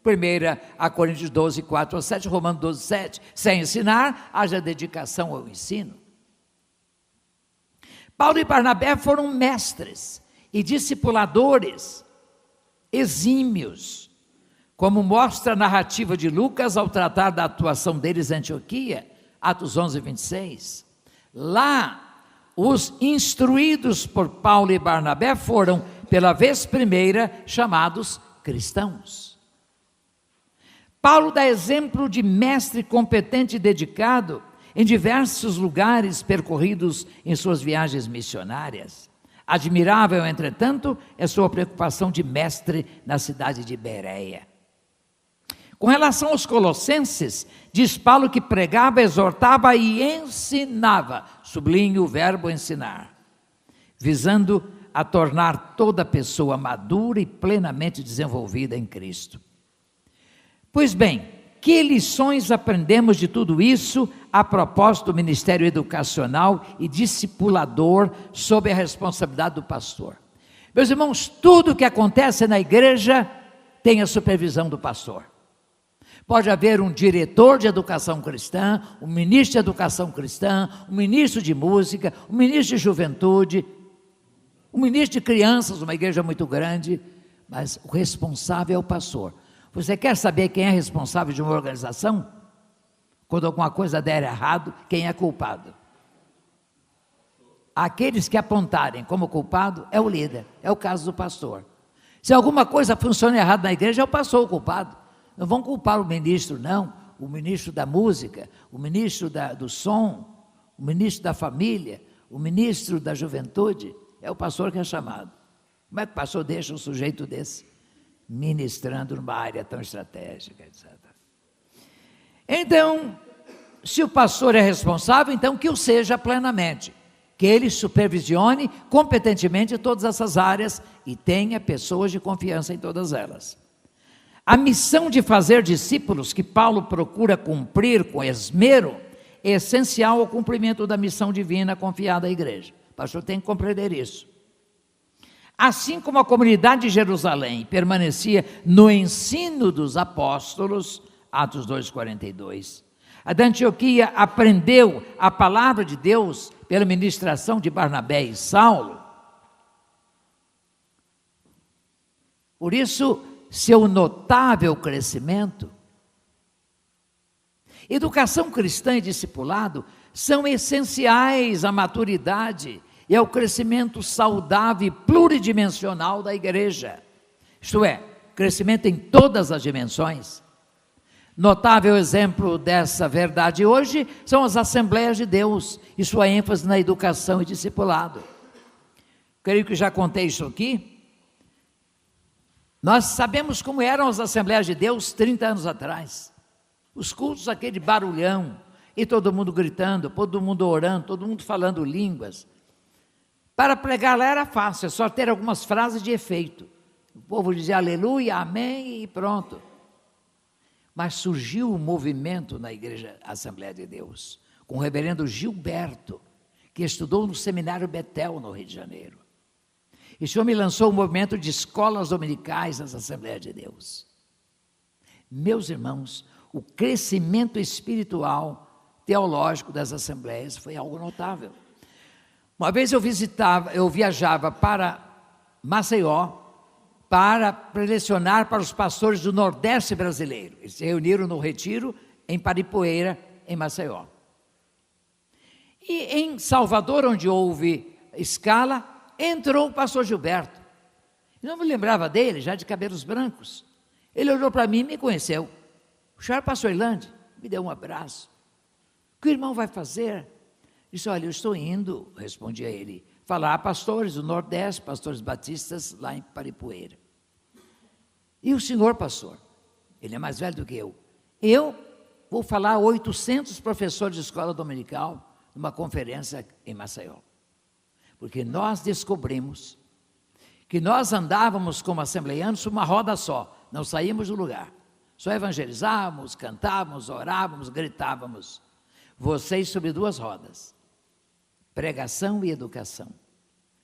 1 Coríntios 12, 4-7, Romanos 12, 7. Sem ensinar, haja dedicação ao ensino. Paulo e Barnabé foram mestres e discipuladores exímios, como mostra a narrativa de Lucas ao tratar da atuação deles em Antioquia, Atos 11, 26. Lá, os instruídos por Paulo e Barnabé foram, pela vez primeira, chamados cristãos. Paulo dá exemplo de mestre competente e dedicado em diversos lugares percorridos em suas viagens missionárias. Admirável, entretanto, é sua preocupação de mestre na cidade de Bereia. Com relação aos colossenses, diz Paulo que pregava, exortava e ensinava, sublinho o verbo ensinar, visando a tornar toda pessoa madura e plenamente desenvolvida em Cristo. Pois bem, que lições aprendemos de tudo isso a propósito do ministério educacional e discipulador sob a responsabilidade do pastor? Meus irmãos, tudo que acontece na igreja tem a supervisão do pastor. Pode haver um diretor de educação cristã, um ministro de educação cristã, um ministro de música, um ministro de juventude, um ministro de crianças, uma igreja muito grande, mas o responsável é o pastor. Você quer saber quem é responsável de uma organização? Quando alguma coisa der errado, quem é culpado? Aqueles que apontarem como culpado é o líder, é o caso do pastor. Se alguma coisa funciona errado na igreja, é o pastor o culpado. Não vão culpar o ministro, não. O ministro da música, o ministro do som, o ministro da família, o ministro da juventude. É o pastor que é chamado. Como é que o pastor deixa um sujeito desse ministrando numa área tão estratégica, etc. Então, se o pastor é responsável, então que o seja plenamente. Que ele supervisione competentemente todas essas áreas e tenha pessoas de confiança em todas elas. A missão de fazer discípulos que Paulo procura cumprir com esmero é essencial ao cumprimento da missão divina confiada à igreja. O pastor tem que compreender isso. Assim como a comunidade de Jerusalém permanecia no ensino dos apóstolos, Atos 2,42, a da Antioquia aprendeu a palavra de Deus pela ministração de Barnabé e Saulo. Por isso, seu notável crescimento. Educação cristã e discipulado são essenciais à maturidade e ao crescimento saudável e pluridimensional da igreja. Isto é, crescimento em todas as dimensões. Notável exemplo dessa verdade hoje são as Assembleias de Deus e sua ênfase na educação e discipulado. Creio que já contei isso aqui. Nós sabemos como eram as Assembleias de Deus 30 anos atrás. Os cultos, aquele barulhão, e todo mundo gritando, todo mundo orando, todo mundo falando línguas. Para pregar lá era fácil, é só ter algumas frases de efeito. O povo dizia aleluia, amém e pronto. Mas surgiu um movimento na igreja Assembleia de Deus, com o reverendo Gilberto, que estudou no Seminário Betel, no Rio de Janeiro. Esse homem lançou um movimento de escolas dominicais nas Assembleias de Deus. Meus irmãos, o crescimento espiritual, teológico das Assembleias foi algo notável. Uma vez eu viajava para Maceió, para prelecionar para os pastores do Nordeste brasileiro. Eles se reuniram no retiro em Paripoeira, em Maceió. E em Salvador, onde houve escala, entrou o pastor Gilberto. Eu não me lembrava dele, já de cabelos brancos. Ele olhou para mim e me conheceu. O senhor pastor Irlande, me deu um abraço. O que o irmão vai fazer? Disse, olha, eu estou indo, respondi a ele, falar a pastores do Nordeste, pastores batistas, lá em Paripoeira. E o senhor pastor? Ele é mais velho do que eu. Eu vou falar a 800 professores de escola dominical numa conferência em Maceió. Porque nós descobrimos que nós andávamos como assembleianos uma roda só, não saímos do lugar. Só evangelizávamos, cantávamos, orávamos, gritávamos. Vocês sobre duas rodas. Pregação e educação.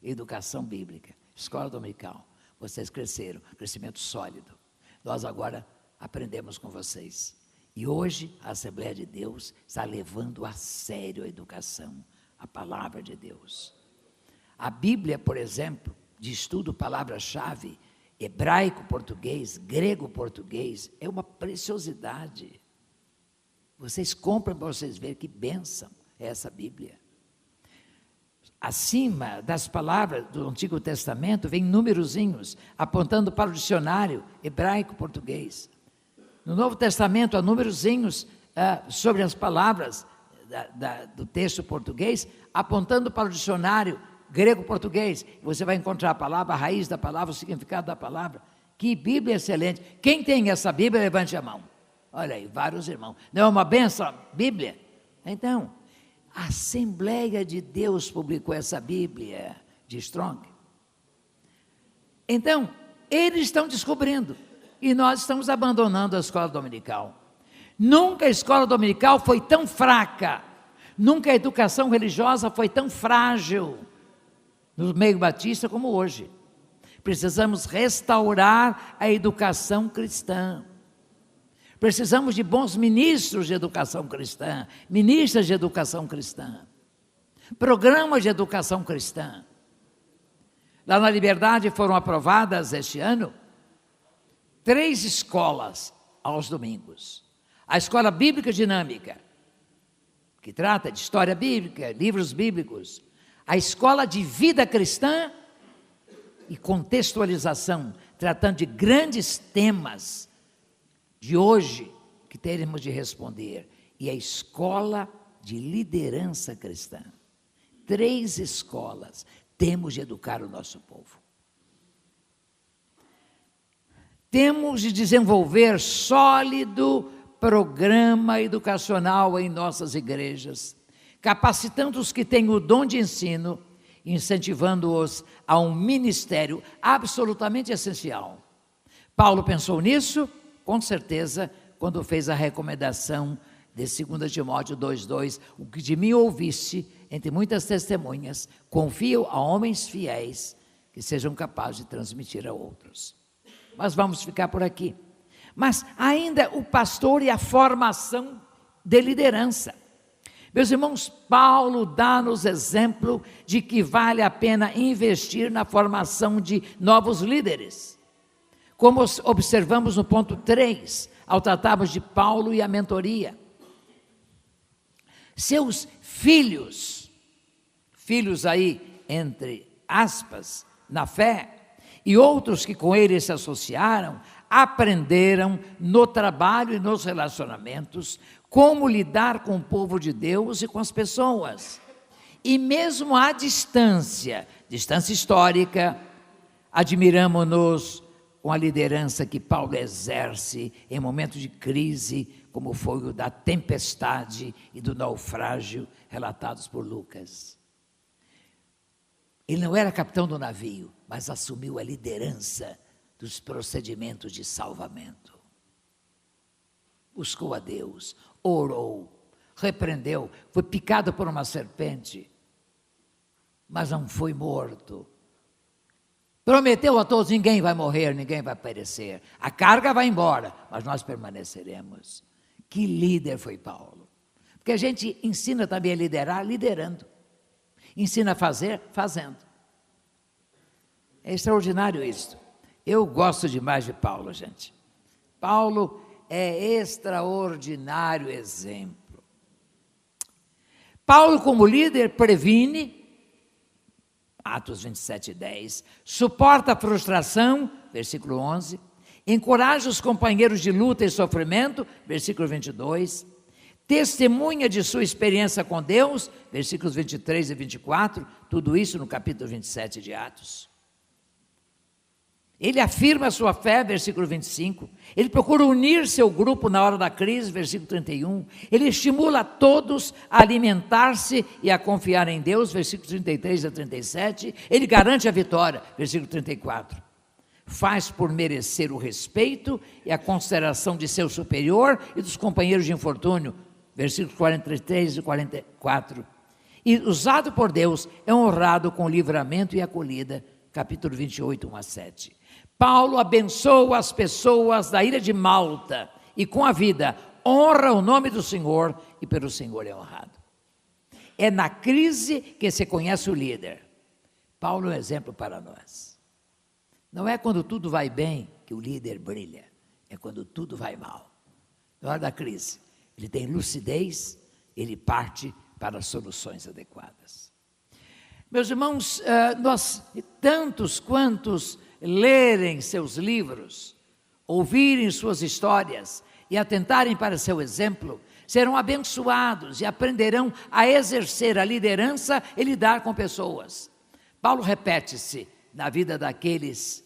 Educação bíblica, escola dominical. Vocês cresceram, crescimento sólido. Nós agora aprendemos com vocês. E hoje a Assembleia de Deus está levando a sério a educação, a palavra de Deus. A Bíblia, por exemplo, de estudo palavra-chave, hebraico-português, grego-português, é uma preciosidade. Vocês compram para vocês verem que bênção é essa Bíblia. Acima das palavras do Antigo Testamento, vem númerozinhos, apontando para o dicionário hebraico-português. No Novo Testamento, há númerozinhos sobre as palavras do texto português, apontando para o dicionário grego-português. Você vai encontrar a palavra, a raiz da palavra, o significado da palavra. Que Bíblia excelente. Quem tem essa Bíblia, levante a mão. Olha aí, vários irmãos. Não é uma benção a Bíblia? Então, a Assembleia de Deus publicou essa Bíblia de Strong. Então, eles estão descobrindo. E nós estamos abandonando a escola dominical. Nunca a escola dominical foi tão fraca. Nunca a educação religiosa foi tão frágil no meio batista como hoje. Precisamos restaurar a educação cristã. Precisamos de bons ministros de educação cristã, ministras de educação cristã, programas de educação cristã. Lá na Liberdade foram aprovadas este ano 3 escolas aos domingos. A Escola Bíblica Dinâmica, que trata de história bíblica, livros bíblicos. A Escola de Vida Cristã e Contextualização, tratando de grandes temas de hoje que teremos de responder. E a Escola de Liderança Cristã. 3 escolas. Temos de educar o nosso povo. Temos de desenvolver sólido programa educacional em nossas igrejas, capacitando os que têm o dom de ensino, incentivando-os a um ministério absolutamente essencial. Paulo pensou nisso, com certeza, quando fez a recomendação de 2 Timóteo 2,2, o que de mim ouviste, entre muitas testemunhas, confio a homens fiéis, que sejam capazes de transmitir a outros. Mas vamos ficar por aqui. Mas ainda o pastor e a formação de liderança. Meus irmãos, Paulo dá-nos exemplo de que vale a pena investir na formação de novos líderes. Como observamos no ponto 3, ao tratarmos de Paulo e a mentoria. Seus filhos aí, entre aspas, na fé, e outros que com ele se associaram, aprenderam no trabalho e nos relacionamentos como lidar com o povo de Deus e com as pessoas. E mesmo à distância histórica, admiramo-nos com a liderança que Paulo exerce em momentos de crise, como foi o da tempestade e do naufrágio relatados por Lucas. Ele não era capitão do navio, mas assumiu a liderança dos procedimentos de salvamento. Buscou a Deus, orou, repreendeu, foi picado por uma serpente, mas não foi morto. Prometeu a todos, ninguém vai morrer, ninguém vai perecer. A carga vai embora, mas nós permaneceremos. Que líder foi Paulo. Porque a gente ensina também a liderar, liderando. Ensina a fazer, fazendo. É extraordinário isso. Eu gosto demais de Paulo, gente. Paulo é extraordinário exemplo. Paulo, como líder, previne, Atos 27:10, suporta a frustração, versículo 11, encoraja os companheiros de luta e sofrimento, versículo 22, testemunha de sua experiência com Deus, versículos 23 e 24, tudo isso no capítulo 27 de Atos. Ele afirma a sua fé, versículo 25. Ele procura unir seu grupo na hora da crise, versículo 31. Ele estimula a todos a alimentar-se e a confiar em Deus, versículos 33 a 37. Ele garante a vitória, versículo 34. Faz por merecer o respeito e a consideração de seu superior e dos companheiros de infortúnio, versículos 43 e 44. E usado por Deus, é honrado com livramento e acolhida, capítulo 28, 1 a 7. Paulo abençoa as pessoas da ilha de Malta e com a vida honra o nome do Senhor e pelo Senhor é honrado. É na crise que se conhece o líder. Paulo é um exemplo para nós. Não é quando tudo vai bem que o líder brilha, é quando tudo vai mal. Na hora da crise, ele tem lucidez, ele parte para soluções adequadas. Meus irmãos, nós, tantos quantos lerem seus livros, ouvirem suas histórias e atentarem para seu exemplo, serão abençoados e aprenderão a exercer a liderança e lidar com pessoas. Paulo repete-se na vida daqueles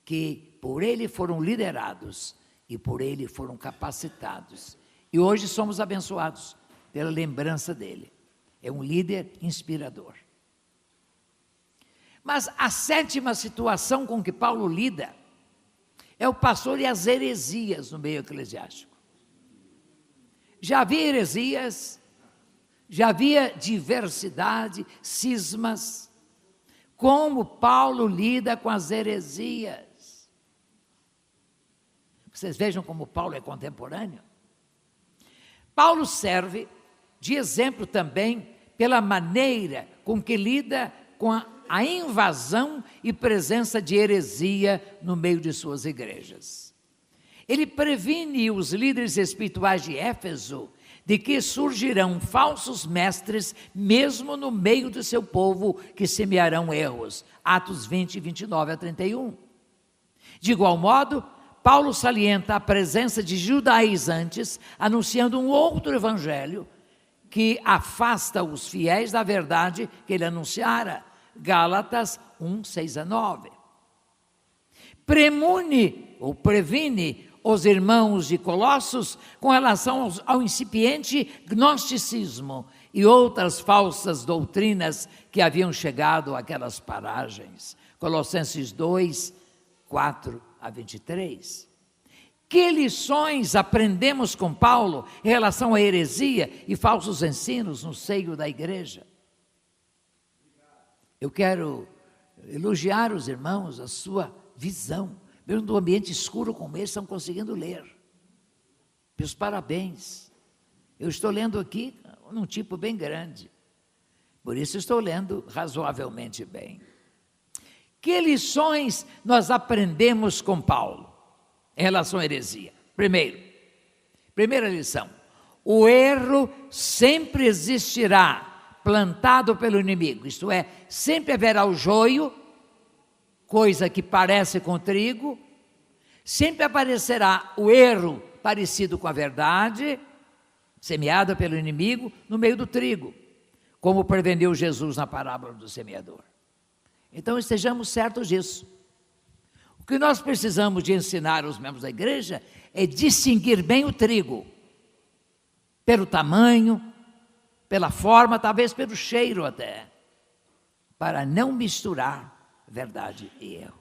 que por ele foram liderados e por ele foram capacitados. E hoje somos abençoados pela lembrança dele. É um líder inspirador. Mas a 7ª situação com que Paulo lida é o pastor e as heresias no meio eclesiástico. Já havia heresias, já havia diversidade, cismas. Como Paulo lida com as heresias? Vocês vejam como Paulo é contemporâneo. Paulo serve de exemplo também pela maneira com que lida com a invasão e presença de heresia no meio de suas igrejas. Ele previne os líderes espirituais de Éfeso de que surgirão falsos mestres mesmo no meio do seu povo que semearão erros. Atos 20, 29 a 31. De igual modo, Paulo salienta a presença de judaizantes anunciando um outro evangelho que afasta os fiéis da verdade que ele anunciara. Gálatas 1, 6 a 9. Previne os irmãos de Colossos com relação ao incipiente gnosticismo e outras falsas doutrinas que haviam chegado àquelas paragens. Colossenses 2, 4 a 23. Que lições aprendemos com Paulo em relação à heresia e falsos ensinos no seio da igreja? Eu quero elogiar os irmãos, a sua visão. Mesmo no ambiente escuro como esse, estão conseguindo ler. Meus parabéns. Eu estou lendo aqui num tipo bem grande. Por isso estou lendo razoavelmente bem. Que lições nós aprendemos com Paulo em relação à heresia? Primeira lição: o erro sempre existirá, plantado pelo inimigo, isto é, sempre haverá o joio, coisa que parece com trigo, sempre aparecerá o erro parecido com a verdade, semeada pelo inimigo no meio do trigo, como preveniu Jesus na parábola do semeador. Então estejamos certos disso. O que nós precisamos de ensinar aos membros da igreja é distinguir bem o trigo, pelo tamanho, pela forma, talvez pelo cheiro até, para não misturar verdade e erro.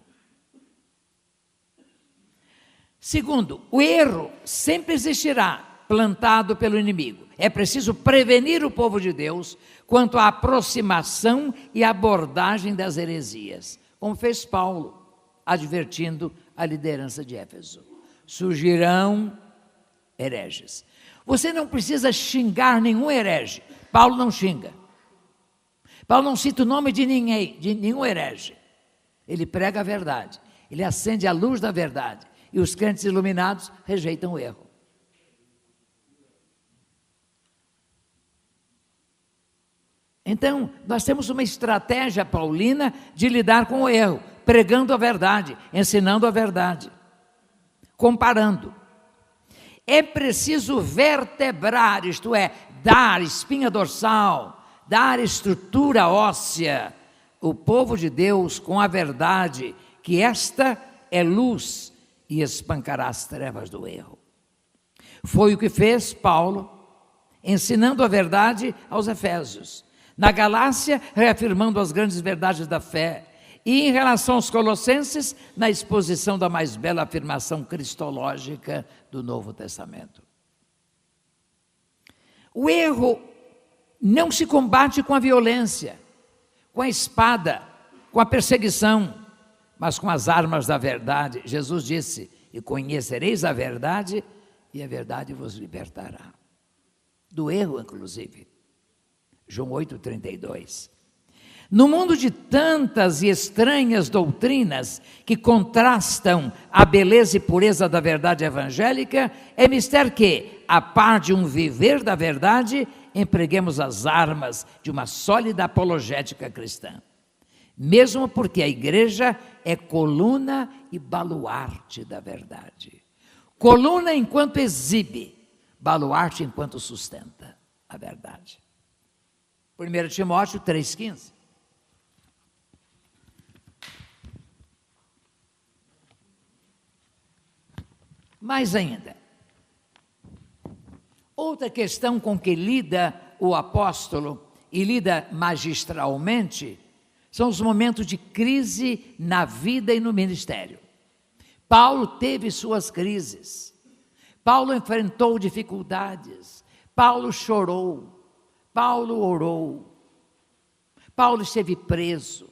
Segundo, o erro sempre existirá, plantado pelo inimigo. É preciso prevenir o povo de Deus quanto à aproximação e abordagem das heresias, como fez Paulo, advertindo a liderança de Éfeso. Surgirão hereges. Você não precisa xingar nenhum herege. Paulo não xinga. Paulo não cita o nome de ninguém, de nenhum herege. Ele prega a verdade. Ele acende a luz da verdade. E os crentes iluminados rejeitam o erro. Então, nós temos uma estratégia paulina de lidar com o erro, pregando a verdade, ensinando a verdade, comparando. É preciso vertebrar, isto é, dar espinha dorsal, dar estrutura óssea, o povo de Deus com a verdade, que esta é luz e espancará as trevas do erro. Foi o que fez Paulo, ensinando a verdade aos Efésios. Na Galácia, reafirmando as grandes verdades da fé. E em relação aos Colossenses, na exposição da mais bela afirmação cristológica do Novo Testamento. O erro não se combate com a violência, com a espada, com a perseguição, mas com as armas da verdade. Jesus disse: e conhecereis a verdade, e a verdade vos libertará. Do erro, inclusive. João 8,32. No mundo de tantas e estranhas doutrinas que contrastam a beleza e pureza da verdade evangélica, é mister que, a par de um viver da verdade, empreguemos as armas de uma sólida apologética cristã. Mesmo porque a igreja é coluna e baluarte da verdade. Coluna enquanto exibe, baluarte enquanto sustenta a verdade. 1 Timóteo 3,15. Mais ainda, outra questão com que lida o apóstolo, e lida magistralmente, são os momentos de crise na vida e no ministério. Paulo teve suas crises, Paulo enfrentou dificuldades, Paulo chorou, Paulo orou, Paulo esteve preso,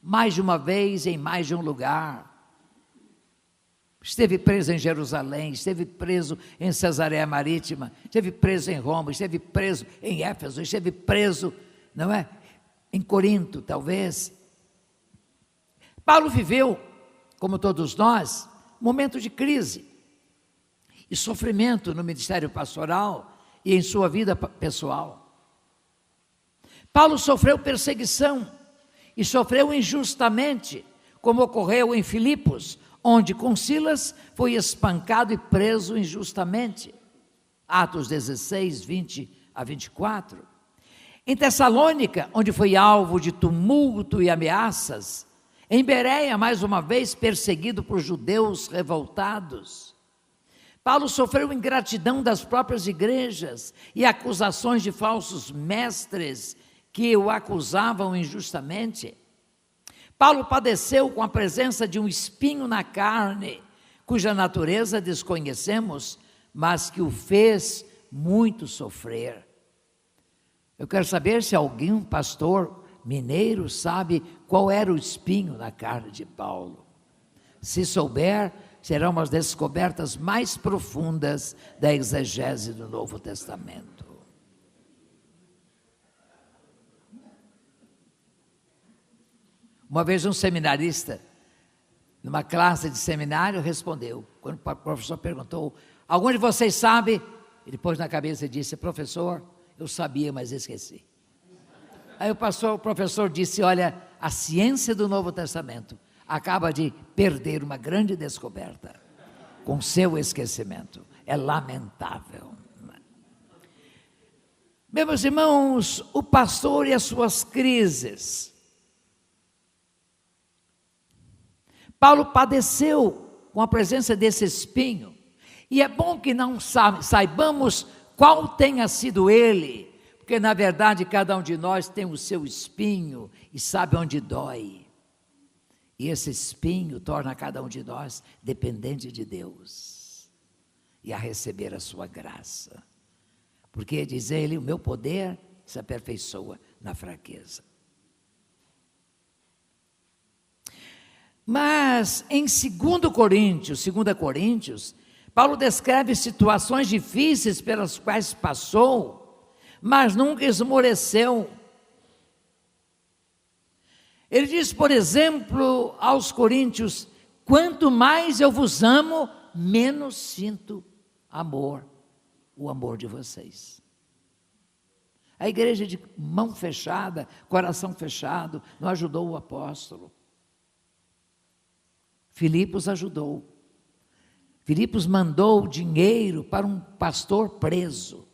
mais de uma vez em mais de um lugar, esteve preso em Jerusalém, esteve preso em Cesareia Marítima, esteve preso em Roma, esteve preso em Éfeso, esteve preso, não é? Em Corinto, talvez. Paulo viveu, como todos nós, momento de crise e sofrimento no ministério pastoral e em sua vida pessoal. Paulo sofreu perseguição e sofreu injustamente, como ocorreu em Filipos, onde com Silas foi espancado e preso injustamente. Atos 16, 20 a 24. Em Tessalônica, onde foi alvo de tumulto e ameaças. Em Bereia, mais uma vez, perseguido por judeus revoltados. Paulo sofreu ingratidão das próprias igrejas e acusações de falsos mestres que o acusavam injustamente. Paulo padeceu com a presença de um espinho na carne, cuja natureza desconhecemos, mas que o fez muito sofrer. Eu quero saber se algum pastor mineiro sabe qual era o espinho na carne de Paulo. Se souber, serão umas descobertas mais profundas da exegese do Novo Testamento. Uma vez um seminarista, numa classe de seminário, respondeu, quando o professor perguntou, algum de vocês sabe? Ele pôs na cabeça e disse, professor, eu sabia, mas esqueci. Aí o professor disse, olha, a ciência do Novo Testamento acaba de perder uma grande descoberta com seu esquecimento. É lamentável. Meus irmãos, o pastor e as suas crises. Paulo padeceu com a presença desse espinho, e é bom que não saibamos qual tenha sido ele, porque na verdade cada um de nós tem o seu espinho e sabe onde dói, e esse espinho torna cada um de nós dependente de Deus, e a receber a sua graça, porque diz ele, o meu poder se aperfeiçoa na fraqueza. Mas em 2 Coríntios, Paulo descreve situações difíceis pelas quais passou, mas nunca esmoreceu. Ele diz, por exemplo, aos coríntios, quanto mais eu vos amo, menos sinto o amor de vocês. A igreja de mão fechada, coração fechado, não ajudou o apóstolo. Filipos ajudou. Filipos mandou dinheiro para um pastor preso.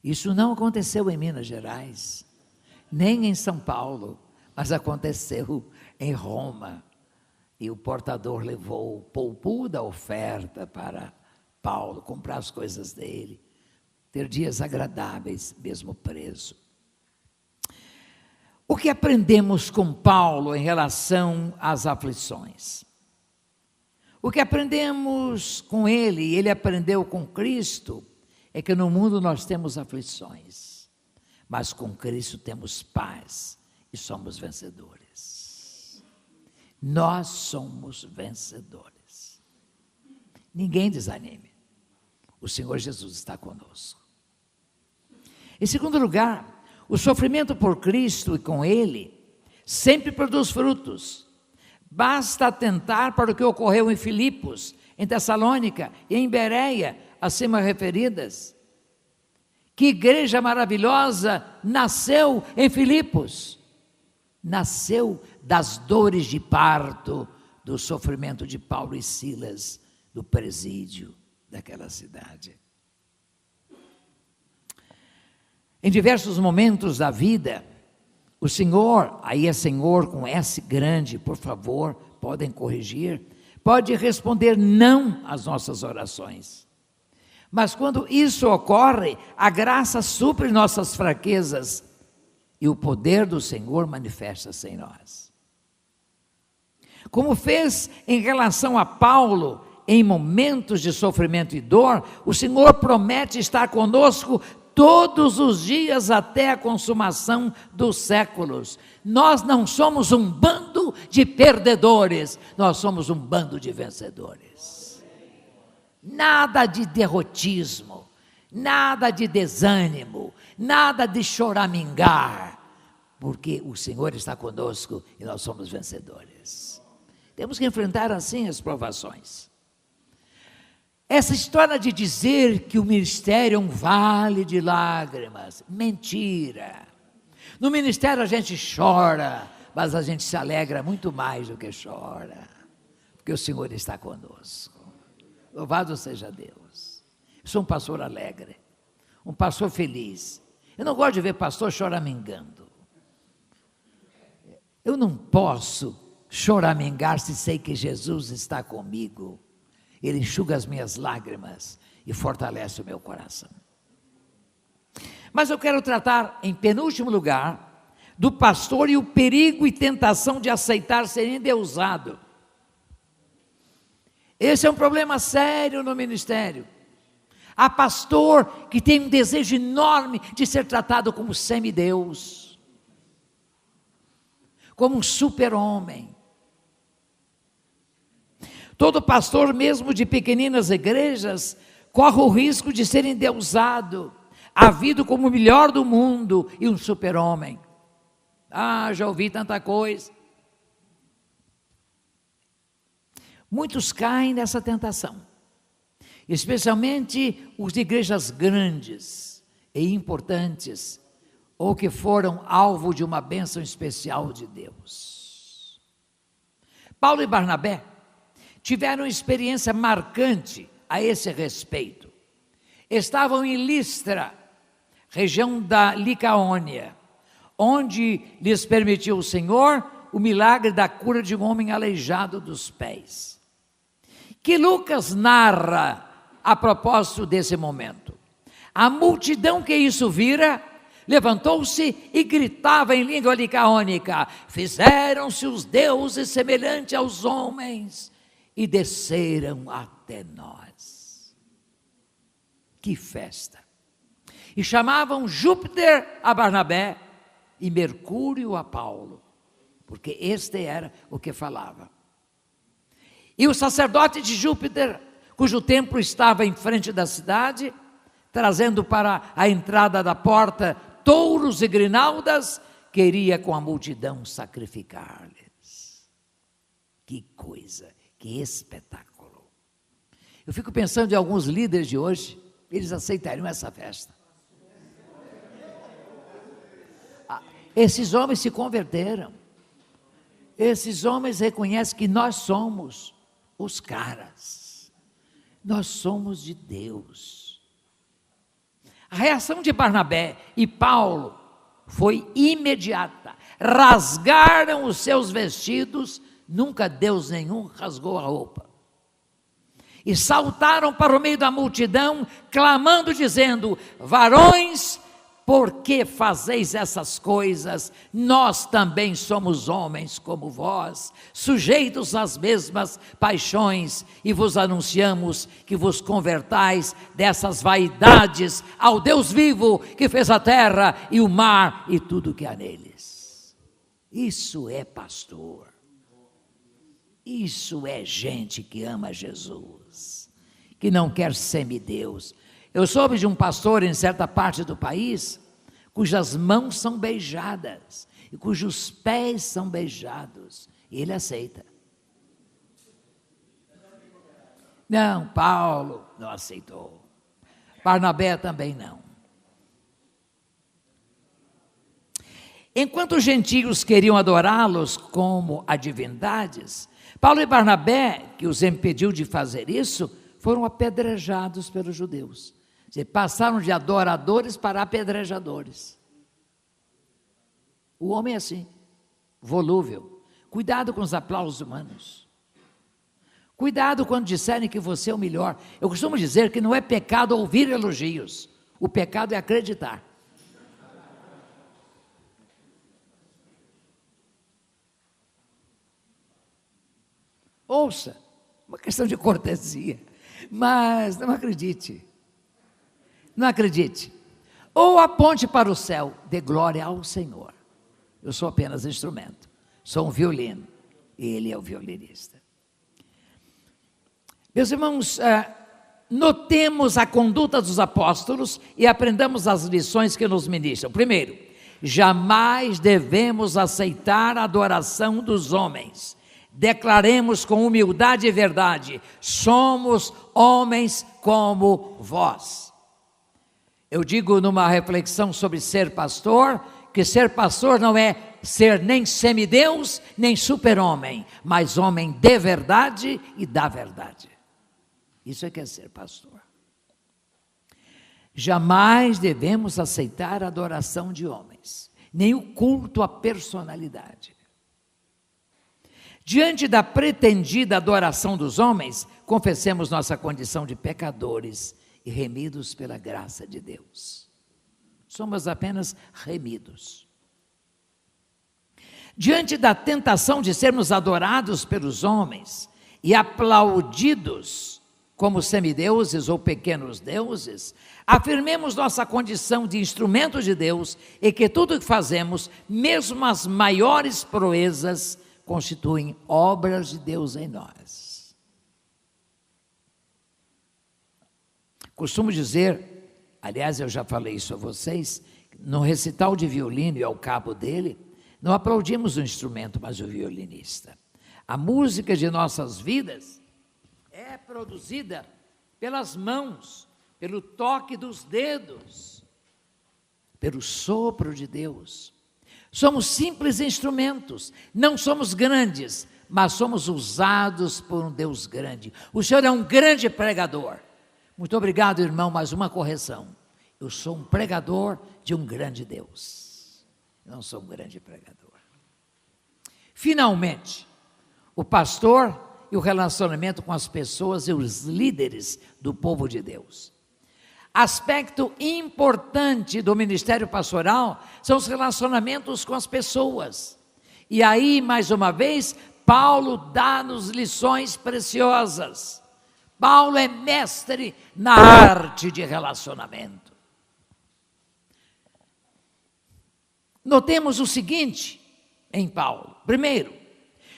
Isso não aconteceu em Minas Gerais, nem em São Paulo, mas aconteceu em Roma. E o portador levou o poupu da oferta para Paulo, comprar as coisas dele, ter dias agradáveis, mesmo preso. O que aprendemos com Paulo em relação às aflições? O que aprendemos com ele, e ele aprendeu com Cristo, é que no mundo nós temos aflições, mas com Cristo temos paz e somos vencedores. Nós somos vencedores. Ninguém desanime. O Senhor Jesus está conosco. Em segundo lugar, o sofrimento por Cristo e com Ele sempre produz frutos. Basta atentar para o que ocorreu em Filipos, em Tessalônica e em Bereia, acima referidas. Que igreja maravilhosa nasceu em Filipos. Nasceu das dores de parto, do sofrimento de Paulo e Silas, do presídio daquela cidade. Em diversos momentos da vida, o Senhor, aí é Senhor com S grande, por favor, podem corrigir, pode responder não às nossas orações. Mas quando isso ocorre, a graça supre nossas fraquezas e o poder do Senhor manifesta-se em nós. Como fez em relação a Paulo, em momentos de sofrimento e dor, o Senhor promete estar conosco todos os dias até a consumação dos séculos. Nós não somos um bando bando de perdedores, nós somos um bando de vencedores. Nada de derrotismo, nada de desânimo, nada de choramingar, porque o Senhor está conosco e nós somos vencedores. Temos que enfrentar assim as provações. Essa história de dizer que o ministério é um vale de lágrimas, mentira. No ministério a gente chora, mas a gente se alegra muito mais do que chora, porque o Senhor está conosco. Louvado seja Deus. Eu sou um pastor alegre, um pastor feliz. Eu não gosto de ver pastor choramingando. Eu não posso choramingar se sei que Jesus está comigo. Ele enxuga as minhas lágrimas e fortalece o meu coração. Mas eu quero tratar, em penúltimo lugar, do pastor e o perigo e tentação de aceitar ser endeusado. Esse é um problema sério no ministério. Há pastor que tem um desejo enorme de ser tratado como semideus, como um super-homem. Todo pastor, mesmo de pequeninas igrejas, corre o risco de ser endeusado, havido como o melhor do mundo e um super-homem. Já ouvi tanta coisa. Muitos caem nessa tentação, especialmente os de igrejas grandes e importantes, ou que foram alvo de uma bênção especial de Deus. Paulo e Barnabé tiveram experiência marcante a esse respeito. Estavam em Listra, região da Licaônia, onde lhes permitiu o Senhor o milagre da cura de um homem aleijado dos pés, que Lucas narra a propósito desse momento. A multidão que isso vira, levantou-se e gritava em língua licaônica: fizeram-se os deuses semelhantes aos homens, e desceram até nós. Que festa! E chamavam Júpiter a Barnabé e Mercúrio a Paulo, porque este era o que falava. E o sacerdote de Júpiter, cujo templo estava em frente da cidade, trazendo para a entrada da porta touros e grinaldas, queria com a multidão sacrificar-lhes. Que coisa! Que espetáculo! Eu fico pensando em alguns líderes de hoje, eles aceitariam essa festa. Esses homens se converteram. Esses homens reconhecem que nós somos os caras. Nós somos de Deus. A reação de Barnabé e Paulo foi imediata. Rasgaram os seus vestidos. Nunca Deus nenhum rasgou a roupa. E saltaram para o meio da multidão, clamando, dizendo: varões, por que fazeis essas coisas? Nós também somos homens como vós, sujeitos às mesmas paixões, e vos anunciamos que vos convertais dessas vaidades ao Deus vivo, que fez a terra e o mar e tudo que há neles. Isso é pastor. Isso é gente que ama Jesus, que não quer semideus. Eu soube de um pastor em certa parte do país, cujas mãos são beijadas, e cujos pés são beijados, e ele aceita. Não, Paulo não aceitou, Barnabé também não. Enquanto os gentios queriam adorá-los como a divindades, Paulo e Barnabé, que os impediu de fazer isso, foram apedrejados pelos judeus. Passaram de adoradores para apedrejadores. O homem é assim, volúvel. Cuidado com os aplausos humanos. Cuidado quando disserem que você é o melhor. Eu costumo dizer que não é pecado ouvir elogios. O pecado é acreditar. Ouça, uma questão de cortesia, mas não acredite. Não acredite. Ou aponte para o céu, dê glória ao Senhor. Eu sou apenas instrumento, sou um violino, Ele é o violinista. Meus irmãos, notemos a conduta dos apóstolos e aprendamos as lições que nos ministram. Primeiro, jamais devemos aceitar a adoração dos homens. Declaremos com humildade e verdade: somos homens como vós. Eu digo numa reflexão sobre ser pastor, que ser pastor não é ser nem semideus, nem super-homem, mas homem de verdade e da verdade. Isso é que é ser pastor. Jamais devemos aceitar a adoração de homens, nem o culto à personalidade. Diante da pretendida adoração dos homens, confessemos nossa condição de pecadores e remidos pela graça de Deus. Somos apenas remidos. Diante da tentação de sermos adorados pelos homens e aplaudidos como semideuses ou pequenos deuses, afirmemos nossa condição de instrumentos de Deus e que tudo o que fazemos, mesmo as maiores proezas, constituem obras de Deus em nós. Costumo dizer, aliás, eu já falei isso a vocês, no recital de violino e ao cabo dele, não aplaudimos o instrumento, mas o violinista. A música de nossas vidas é produzida pelas mãos, pelo toque dos dedos, pelo sopro de Deus. Somos simples instrumentos, não somos grandes, mas somos usados por um Deus grande. O Senhor é um grande pregador. Muito obrigado, irmão, mais uma correção. Eu sou um pregador de um grande Deus. Não sou um grande pregador. Finalmente, o pastor e o relacionamento com as pessoas e os líderes do povo de Deus. Aspecto importante do ministério pastoral são os relacionamentos com as pessoas. E aí, mais uma vez, Paulo dá-nos lições preciosas. Paulo é mestre na arte de relacionamento. Notemos o seguinte em Paulo. Primeiro,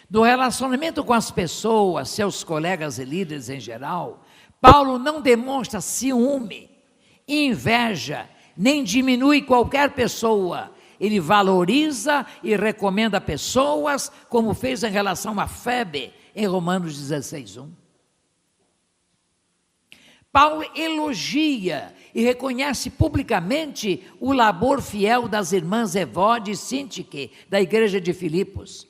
do relacionamento com as pessoas, seus colegas e líderes em geral, Paulo não demonstra ciúme, inveja, nem diminui qualquer pessoa. Ele valoriza e recomenda pessoas, como fez em relação a Febe, em Romanos 16:1. Paulo elogia e reconhece publicamente o labor fiel das irmãs Evode e Sintique, da igreja de Filipos.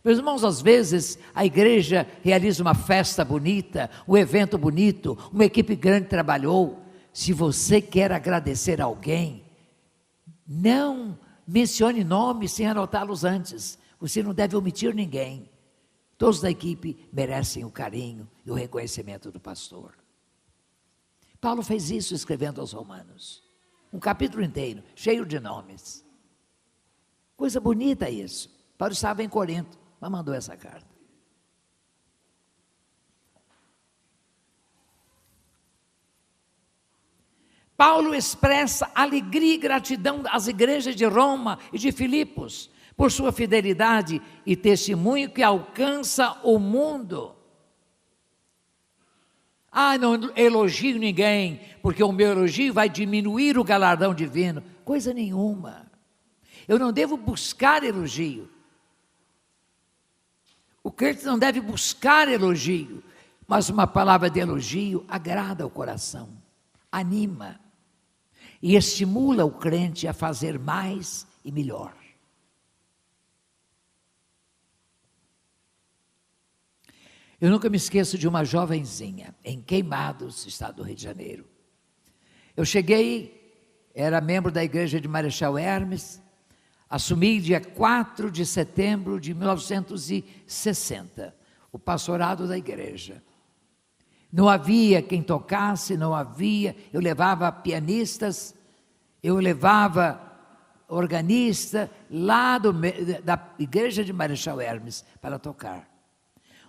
Meus irmãos, às vezes a igreja realiza uma festa bonita, um evento bonito, uma equipe grande trabalhou. Se você quer agradecer a alguém, não mencione nomes sem anotá-los antes. Você não deve omitir ninguém. Todos da equipe merecem o carinho e o reconhecimento do pastor. Paulo fez isso escrevendo aos Romanos. Um capítulo inteiro, cheio de nomes. Coisa bonita isso. Paulo estava em Corinto, mas mandou essa carta. Paulo expressa alegria e gratidão às igrejas de Roma e de Filipos, por sua fidelidade e testemunho que alcança o mundo. Não elogio ninguém, porque o meu elogio vai diminuir o galardão divino. Coisa nenhuma. Eu não devo buscar elogio. O crente não deve buscar elogio, mas uma palavra de elogio agrada o coração, anima e estimula o crente a fazer mais e melhor. Eu nunca me esqueço de uma jovenzinha em Queimados, estado do Rio de Janeiro. Eu cheguei, era membro da igreja de Marechal Hermes, assumi dia 4 de setembro de 1960, o pastorado da igreja. Não havia quem tocasse, não havia, eu levava pianistas, eu levava organista lá da igreja de Marechal Hermes para tocar.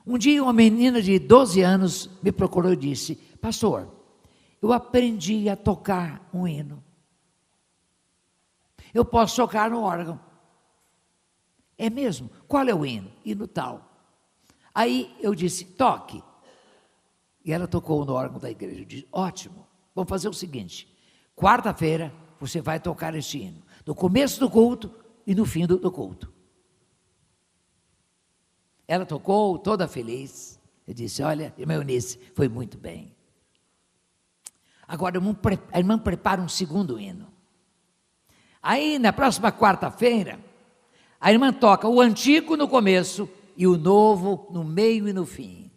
Um dia uma menina de 12 anos me procurou e disse: pastor, eu aprendi a tocar um hino. Eu posso tocar no órgão. É mesmo? Qual é o hino? Hino tal. Aí eu disse, toque. E ela tocou no órgão da igreja. Eu disse, ótimo, vamos fazer o seguinte, quarta-feira você vai tocar este hino, no começo do culto e no fim do culto. Ela tocou toda feliz. Eu disse, olha, irmã Eunice, foi muito bem. Agora a irmã prepara um segundo hino. Aí na próxima quarta-feira, a irmã toca o antigo no começo e o novo no meio e no fim.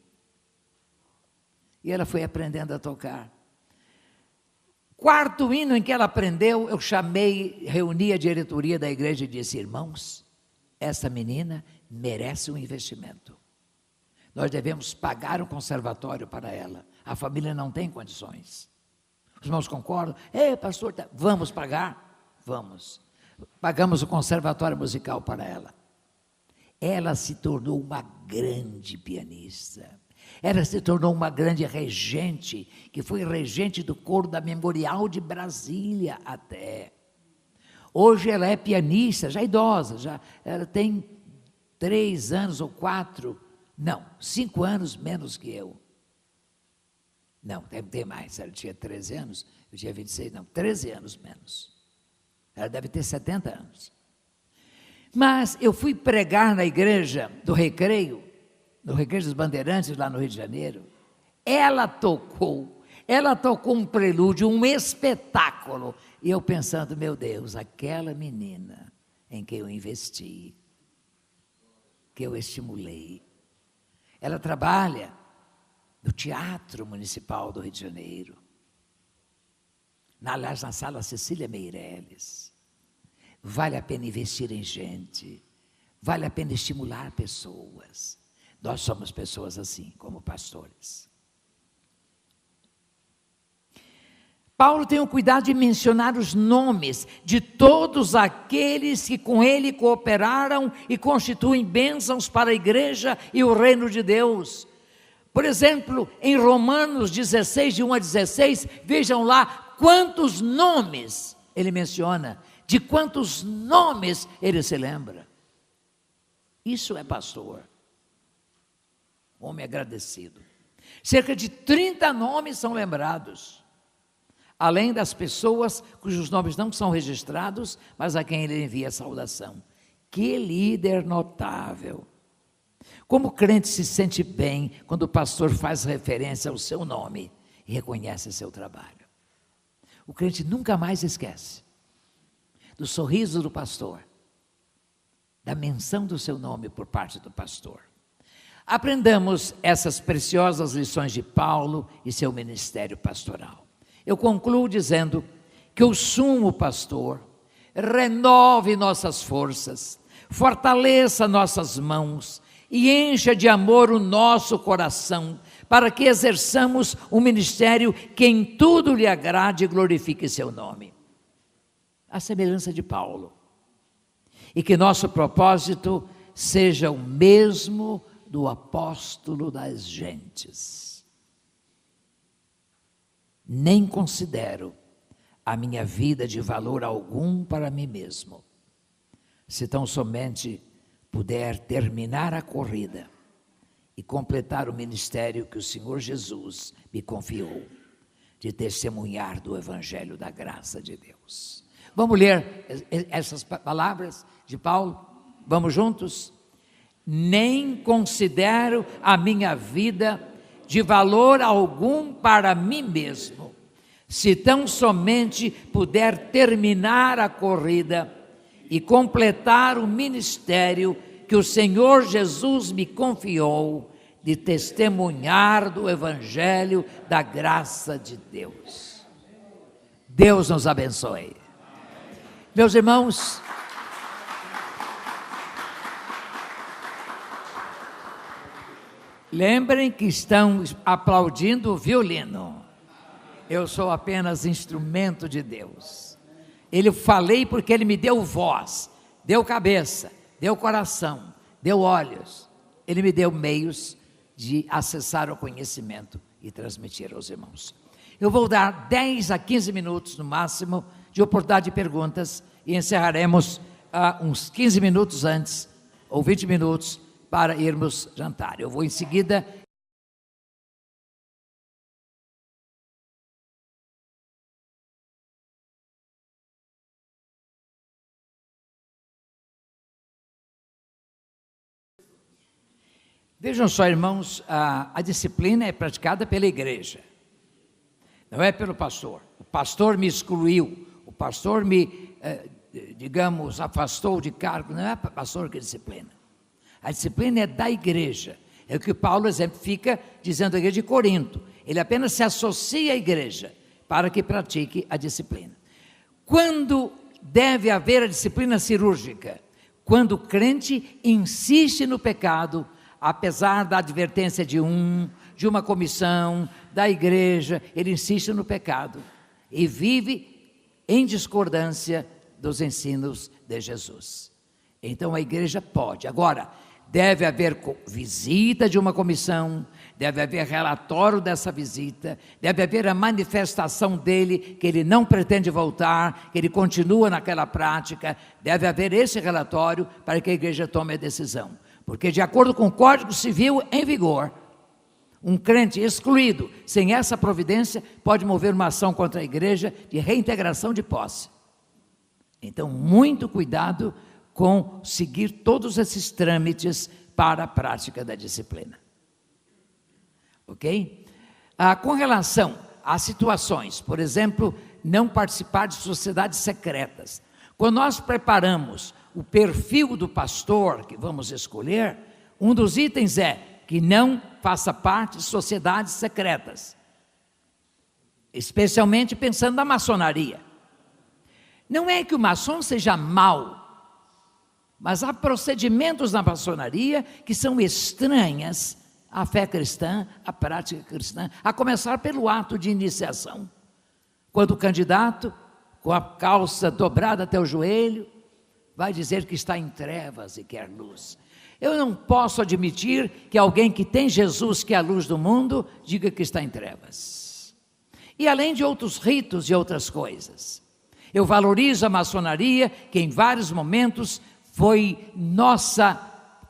E ela foi aprendendo a tocar. Quarto hino em que ela aprendeu, eu reuni a diretoria da igreja e disse, irmãos, essa menina merece um investimento. Nós devemos pagar um conservatório para ela. A família não tem condições. Os irmãos concordam? Pastor, vamos pagar? Vamos. Pagamos o conservatório musical para ela. Ela se tornou uma grande pianista. Ela se tornou uma grande regente, que foi regente do coro da Memorial de Brasília até. Hoje ela é pianista, já idosa, ela tem 3 anos ou 4, não, 5 anos menos que eu. Não, tem mais, ela tinha 13 anos, eu tinha 26, não, 13 anos menos. Ela deve ter 70 anos. Mas eu fui pregar na igreja do Recreio, no Recreio dos Bandeirantes, lá no Rio de Janeiro. Ela tocou um prelúdio, um espetáculo. E eu pensando, meu Deus, aquela menina em que eu investi, que eu estimulei. Ela trabalha no Teatro Municipal do Rio de Janeiro, na Sala Cecília Meirelles. Vale a pena investir em gente, vale a pena estimular pessoas. Nós somos pessoas assim, como pastores. Paulo tem o cuidado de mencionar os nomes de todos aqueles que com ele cooperaram e constituem bênçãos para a igreja e o reino de Deus. Por exemplo, em Romanos 16, de 1 a 16, vejam lá quantos nomes ele menciona, de quantos nomes ele se lembra. Isso é pastor. Homem agradecido. Cerca de 30 nomes são lembrados, além das pessoas cujos nomes não são registrados, mas a quem ele envia a saudação. Que líder notável! Como o crente se sente bem quando o pastor faz referência ao seu nome e reconhece seu trabalho. O crente nunca mais esquece do sorriso do pastor, da menção do seu nome por parte do pastor. Aprendamos essas preciosas lições de Paulo e seu ministério pastoral. Eu concluo dizendo que o sumo pastor renove nossas forças, fortaleça nossas mãos e encha de amor o nosso coração, para que exerçamos um ministério que em tudo lhe agrade e glorifique seu nome. A semelhança de Paulo. E que nosso propósito seja o mesmo do apóstolo das gentes. Nem considero a minha vida de valor algum para mim mesmo, se tão somente puder terminar a corrida e completar o ministério que o Senhor Jesus me confiou, de testemunhar do Evangelho da graça de Deus. Vamos ler essas palavras de Paulo? Vamos juntos? Nem considero a minha vida de valor algum para mim mesmo, se tão somente puder terminar a corrida e completar o ministério que o Senhor Jesus me confiou, de testemunhar do Evangelho da graça de Deus. Deus nos abençoe. Meus irmãos, lembrem que estão aplaudindo o violino. Eu sou apenas instrumento de Deus. Eu falei porque Ele me deu voz, deu cabeça, deu coração, deu olhos. Ele me deu meios de acessar o conhecimento e transmitir aos irmãos. Eu vou dar 10 a 15 minutos no máximo de oportunidade de perguntas e encerraremos uns 15 minutos antes, ou 20 minutos, para irmos jantar. Eu vou em seguida. Vejam só, irmãos, a disciplina é praticada pela igreja, não é pelo pastor. O pastor me excluiu, o pastor me, digamos, afastou de cargo. Não é o pastor que disciplina. A disciplina é da igreja. É o que Paulo exemplifica dizendo à igreja de Corinto. Ele apenas se associa à igreja para que pratique a disciplina. Quando deve haver a disciplina cirúrgica? Quando o crente insiste no pecado, apesar da advertência de uma comissão, da igreja, ele insiste no pecado e vive em discordância dos ensinos de Jesus. Então a igreja pode. Agora, deve haver visita de uma comissão, deve haver relatório dessa visita, deve haver a manifestação dele, que ele não pretende voltar, que ele continua naquela prática, deve haver esse relatório para que a igreja tome a decisão. Porque de acordo com o Código Civil em vigor, um crente excluído, sem essa providência, pode mover uma ação contra a igreja de reintegração de posse. Então, muito cuidado com seguir todos esses trâmites para a prática da disciplina. Ok? Com relação a situações, por exemplo, não participar de sociedades secretas. Quando nós preparamos o perfil do pastor que vamos escolher, um dos itens é que não faça parte de sociedades secretas, especialmente pensando na maçonaria. Não é que o maçom seja mau, mas há procedimentos na maçonaria que são estranhas à fé cristã, à prática cristã, a começar pelo ato de iniciação. Quando o candidato, com a calça dobrada até o joelho, vai dizer que está em trevas e quer luz. Eu não posso admitir que alguém que tem Jesus, que é a luz do mundo, diga que está em trevas. E além de outros ritos e outras coisas. Eu valorizo a maçonaria, que em vários momentos foi nossa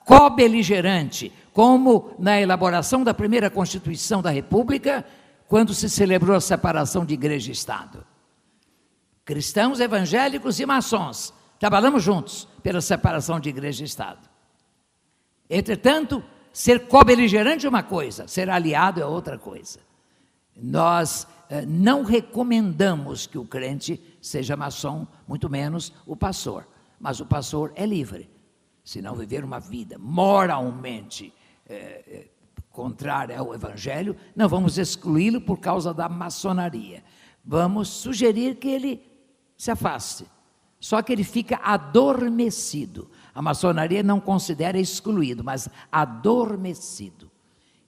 co-beligerante, como na elaboração da primeira Constituição da República, quando se celebrou a separação de igreja e Estado. Cristãos, evangélicos e maçons trabalhamos juntos pela separação de igreja e Estado. Entretanto, ser co-beligerante é uma coisa, ser aliado é outra coisa. Nós não recomendamos que o crente seja maçom, muito menos o pastor. Mas o pastor é livre, se não viver uma vida moralmente contrária ao evangelho, não vamos excluí-lo por causa da maçonaria. Vamos sugerir que ele se afaste. Só que ele fica adormecido. A maçonaria não considera excluído, mas adormecido.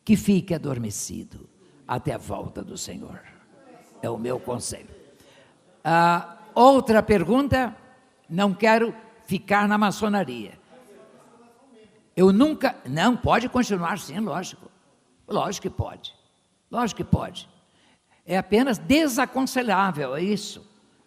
Que fique adormecido até a volta do Senhor. É o meu conselho. Outra pergunta, não quero ficar na maçonaria. Eu nunca, não, pode continuar sim, lógico. Lógico que pode. Lógico que pode. É apenas desaconselhável, é isso.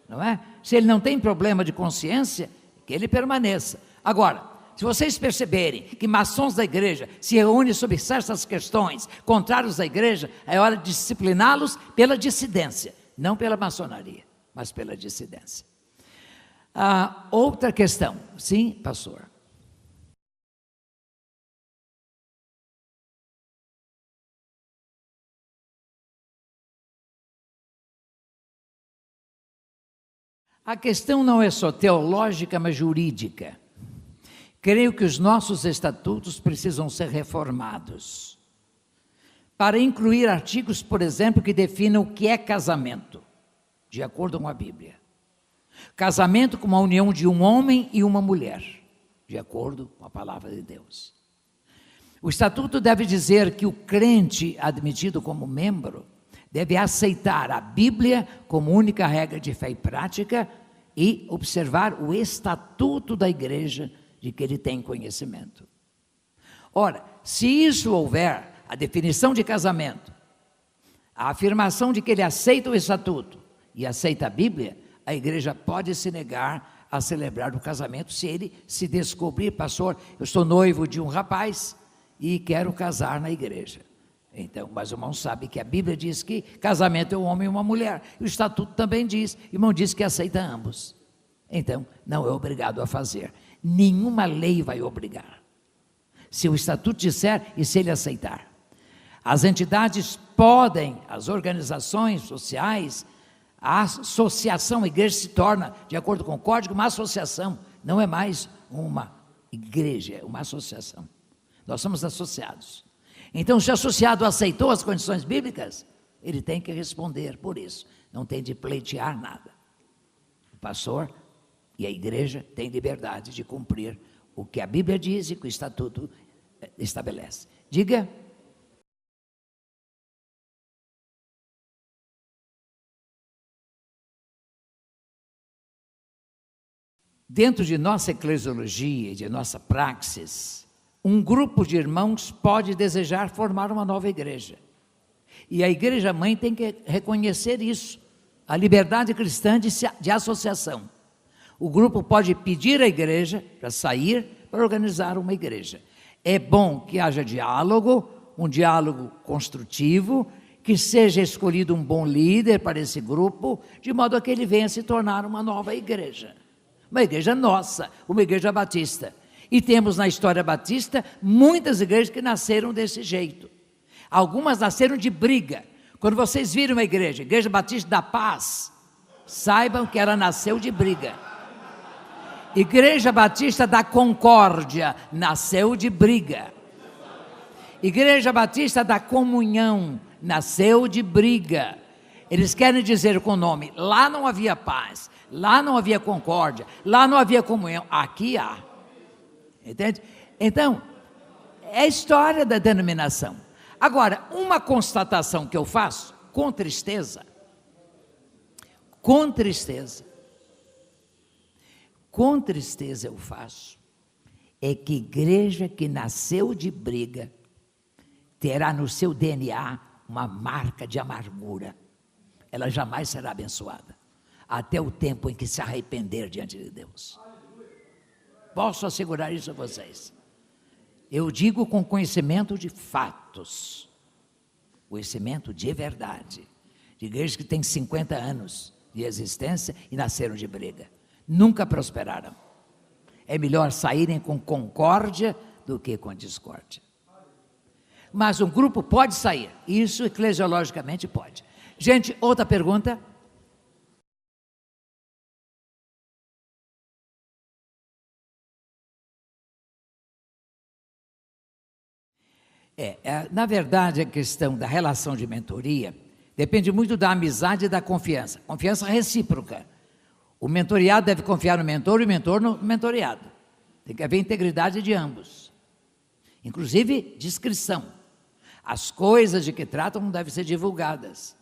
Não é? Se ele não tem problema de consciência, que ele permaneça. Agora, se vocês perceberem que maçons da igreja se reúnem sobre certas questões contrárias à igreja, é hora de discipliná-los pela dissidência, não pela maçonaria, mas pela dissidência. Outra questão, sim, pastor? A questão não é só teológica, mas jurídica. Creio que os nossos estatutos precisam ser reformados para incluir artigos, por exemplo, que definam o que é casamento, de acordo com a Bíblia. Casamento como a união de um homem e uma mulher, de acordo com a palavra de Deus. O estatuto deve dizer que o crente admitido como membro deve aceitar a Bíblia como única regra de fé e prática e observar o estatuto da igreja de que ele tem conhecimento. Ora, se isso houver, a definição de casamento, a afirmação de que ele aceita o estatuto e aceita a Bíblia, a igreja pode se negar a celebrar o casamento se ele se descobrir, pastor, eu sou noivo de um rapaz, e quero casar na igreja. Então, mas o irmão sabe que a Bíblia diz que casamento é um homem e uma mulher. E o estatuto também diz, o irmão diz que aceita ambos. Então, não é obrigado a fazer. Nenhuma lei vai obrigar. Se o estatuto disser e se ele aceitar. As entidades podem, as organizações sociais, a associação, a igreja se torna, de acordo com o código, uma associação. Não é mais uma igreja, é uma associação. Nós somos associados. Então, se o associado aceitou as condições bíblicas, ele tem que responder por isso. Não tem de pleitear nada. O pastor e a igreja têm liberdade de cumprir o que a Bíblia diz e que o estatuto estabelece. Diga. Dentro de nossa eclesiologia, de nossa praxis, um grupo de irmãos pode desejar formar uma nova igreja. E a igreja mãe tem que reconhecer isso, a liberdade cristã de associação. O grupo pode pedir à igreja para sair, para organizar uma igreja. É bom que haja diálogo, um diálogo construtivo, que seja escolhido um bom líder para esse grupo, de modo a que ele venha se tornar uma nova igreja. Uma igreja nossa, uma igreja batista. E temos na história batista muitas igrejas que nasceram desse jeito. Algumas nasceram de briga. Quando vocês viram uma igreja, Igreja Batista da Paz, saibam que ela nasceu de briga. Igreja Batista da Concórdia, nasceu de briga. Igreja Batista da Comunhão, nasceu de briga. Eles querem dizer com o nome, lá não havia paz, lá não havia concórdia, lá não havia comunhão, aqui há. Entende? Então, é a história da denominação. Agora, uma constatação que eu faço, com tristeza, eu faço, é que igreja que nasceu de briga, terá no seu DNA uma marca de amargura. Ela jamais será abençoada, até o tempo em que se arrepender diante de Deus. Posso assegurar isso a vocês. Eu digo com conhecimento de fatos, conhecimento de verdade, de igrejas que têm 50 anos de existência e nasceram de briga, nunca prosperaram. É melhor saírem com concórdia do que com discórdia. Mas um grupo pode sair, isso eclesiologicamente pode. Gente, outra pergunta? Na verdade, a questão da relação de mentoria depende muito da amizade e da confiança. Confiança recíproca. O mentoriado deve confiar no mentor e o mentor no mentoriado. Tem que haver integridade de ambos. Inclusive, discrição. As coisas de que tratam não devem ser divulgadas.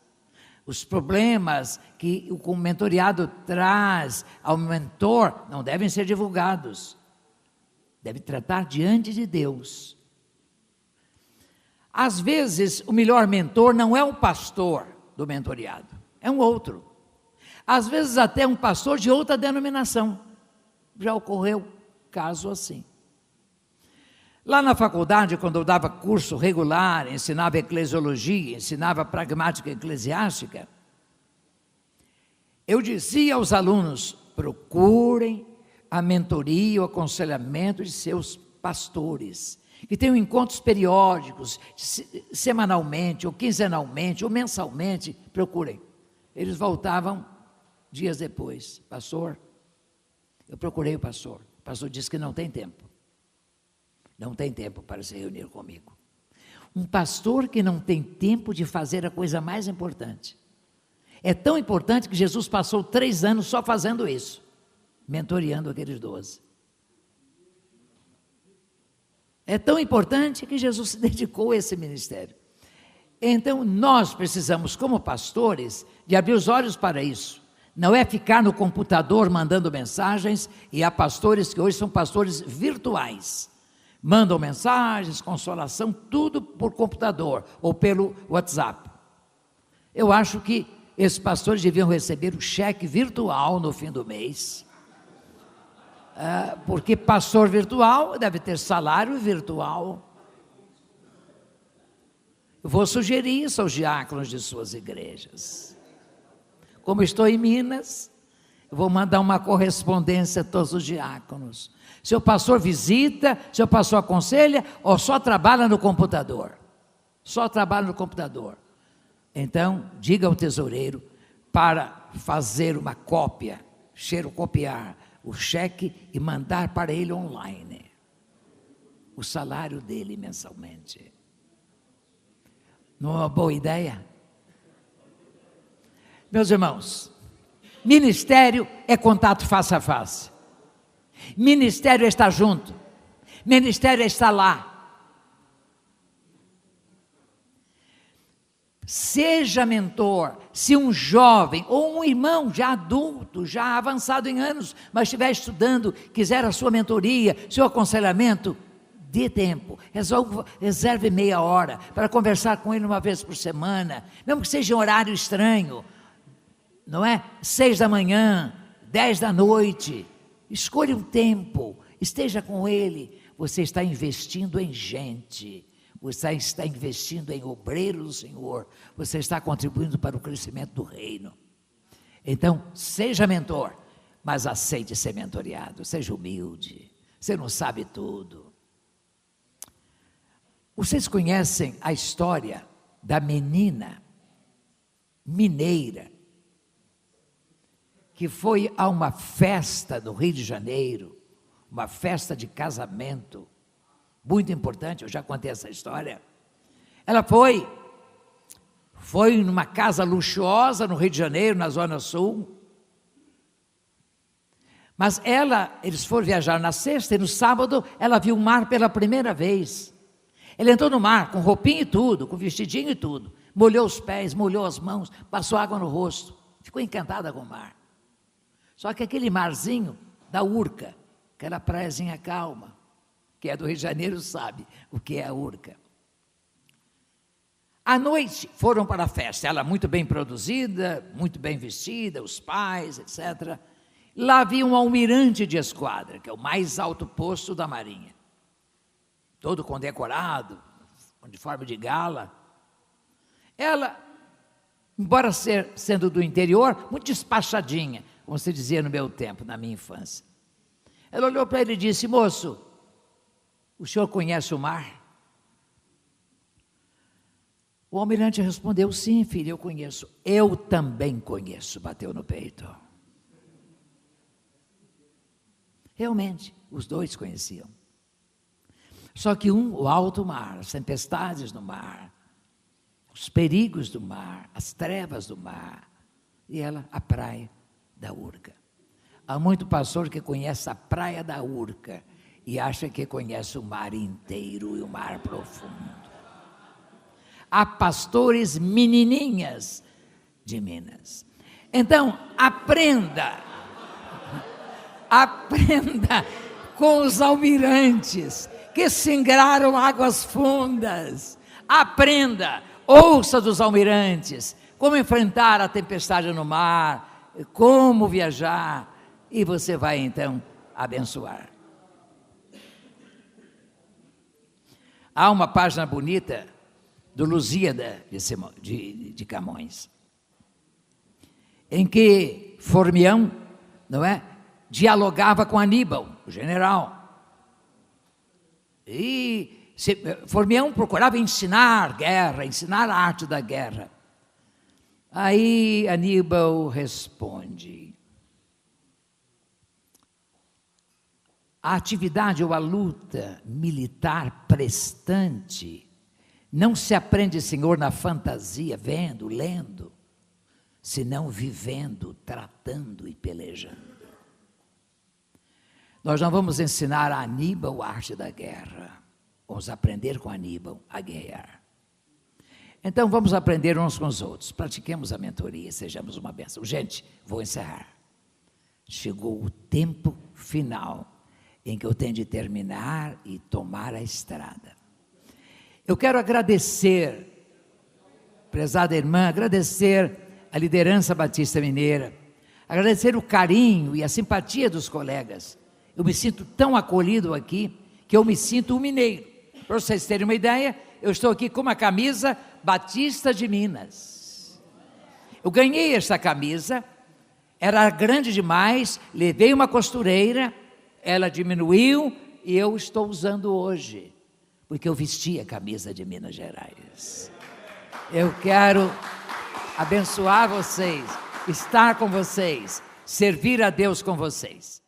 Os problemas que o mentoriado traz ao mentor não devem ser divulgados. Deve tratar diante de Deus. Às vezes, o melhor mentor não é o pastor do mentoriado, é um outro. Às vezes, até um pastor de outra denominação. Já ocorreu caso assim. Lá na faculdade, quando eu dava curso regular, ensinava eclesiologia, ensinava pragmática eclesiástica, eu dizia aos alunos, procurem a mentoria, o aconselhamento de seus pastores, que tenham encontros periódicos, semanalmente, ou quinzenalmente, ou mensalmente, procurem. Eles voltavam dias depois, pastor, eu procurei o pastor disse que não tem tempo. Não tem tempo para se reunir comigo. Um pastor que não tem tempo de fazer a coisa mais importante. É tão importante que Jesus passou 3 anos só fazendo isso, mentoreando aqueles 12. É tão importante que Jesus se dedicou a esse ministério. Então, nós precisamos, como pastores, de abrir os olhos para isso. Não é ficar no computador mandando mensagens, e há pastores que hoje são pastores virtuais. Mandam mensagens, consolação, tudo por computador ou pelo WhatsApp. Eu acho que esses pastores deviam receber o cheque virtual no fim do mês. Porque pastor virtual deve ter salário virtual. Vou sugerir isso aos diáconos de suas igrejas. Como estou em Minas, vou mandar uma correspondência a todos os diáconos. Seu pastor visita, seu pastor aconselha, ou só trabalha no computador? Só trabalha no computador. Então, diga ao tesoureiro para fazer uma cópia, xerocopiar o cheque e mandar para ele online o salário dele mensalmente. Não é uma boa ideia? Meus irmãos, ministério é contato face a face. Ministério é estar junto. Ministério é estar lá. Seja mentor. Se um jovem ou um irmão já adulto, já avançado em anos, mas estiver estudando, quiser a sua mentoria, seu aconselhamento, dê tempo, reserve meia hora para conversar com ele uma vez por semana, mesmo que seja em horário estranho, não é? 6 da manhã, 10 da noite, escolha um tempo, esteja com ele. Você está investindo em gente, você está investindo em obreiro do Senhor, você está contribuindo para o crescimento do reino. Então, seja mentor, mas aceite ser mentoreado, seja humilde, você não sabe tudo. Vocês conhecem a história da menina mineira que foi a uma festa no Rio de Janeiro, uma festa de casamento, muito importante, eu já contei essa história. Ela foi numa casa luxuosa no Rio de Janeiro, na Zona Sul, mas eles foram viajar na sexta e no sábado ela viu o mar pela primeira vez. Ela entrou no mar com roupinha e tudo, com vestidinho e tudo, molhou os pés, molhou as mãos, passou água no rosto, ficou encantada com o mar. Só que aquele marzinho da Urca, aquela praiazinha calma, que é do Rio de Janeiro sabe o que é a Urca. À noite foram para a festa, ela muito bem produzida, muito bem vestida, os pais, etc. Lá havia um almirante de esquadra, que é o mais alto posto da Marinha, todo condecorado, uniforme de gala. Ela, embora sendo do interior, muito despachadinha, como se dizia no meu tempo, na minha infância. Ela olhou para ele e disse: moço, o senhor conhece o mar? O almirante respondeu: sim, filho, eu conheço. Eu também conheço, bateu no peito. Realmente, os dois conheciam. Só que o alto mar, as tempestades do mar, os perigos do mar, as trevas do mar, e ela, a praia da Urca. Há muito pastor que conhece a praia da Urca e acha que conhece o mar inteiro e o mar profundo. Há pastores menininhas de Minas. Então, aprenda com os almirantes que singraram águas fundas. Aprenda, ouça dos almirantes como enfrentar a tempestade no mar, como viajar, e você vai então abençoar. Há uma página bonita do Lusíada de Camões, em que Formião, não é, dialogava com Aníbal, o general. E Formião procurava ensinar guerra, ensinar a arte da guerra. Aí Aníbal responde: a atividade ou a luta militar prestante não se aprende, Senhor, na fantasia, vendo, lendo, senão vivendo, tratando e pelejando. Nós não vamos ensinar a Aníbal a arte da guerra, vamos aprender com Aníbal a guerrear. Então vamos aprender uns com os outros, pratiquemos a mentoria, sejamos uma bênção. Gente, vou encerrar. Chegou o tempo final em que eu tenho de terminar e tomar a estrada. Eu quero agradecer, prezada irmã, agradecer a liderança Batista Mineira, agradecer o carinho e a simpatia dos colegas. Eu me sinto tão acolhido aqui, que eu me sinto um mineiro. Para vocês terem uma ideia, eu estou aqui com uma camisa Batista de Minas. Eu ganhei essa camisa, era grande demais, levei uma costureira, ela diminuiu e eu estou usando hoje, porque eu vesti a camisa de Minas Gerais. Eu quero abençoar vocês, estar com vocês, servir a Deus com vocês.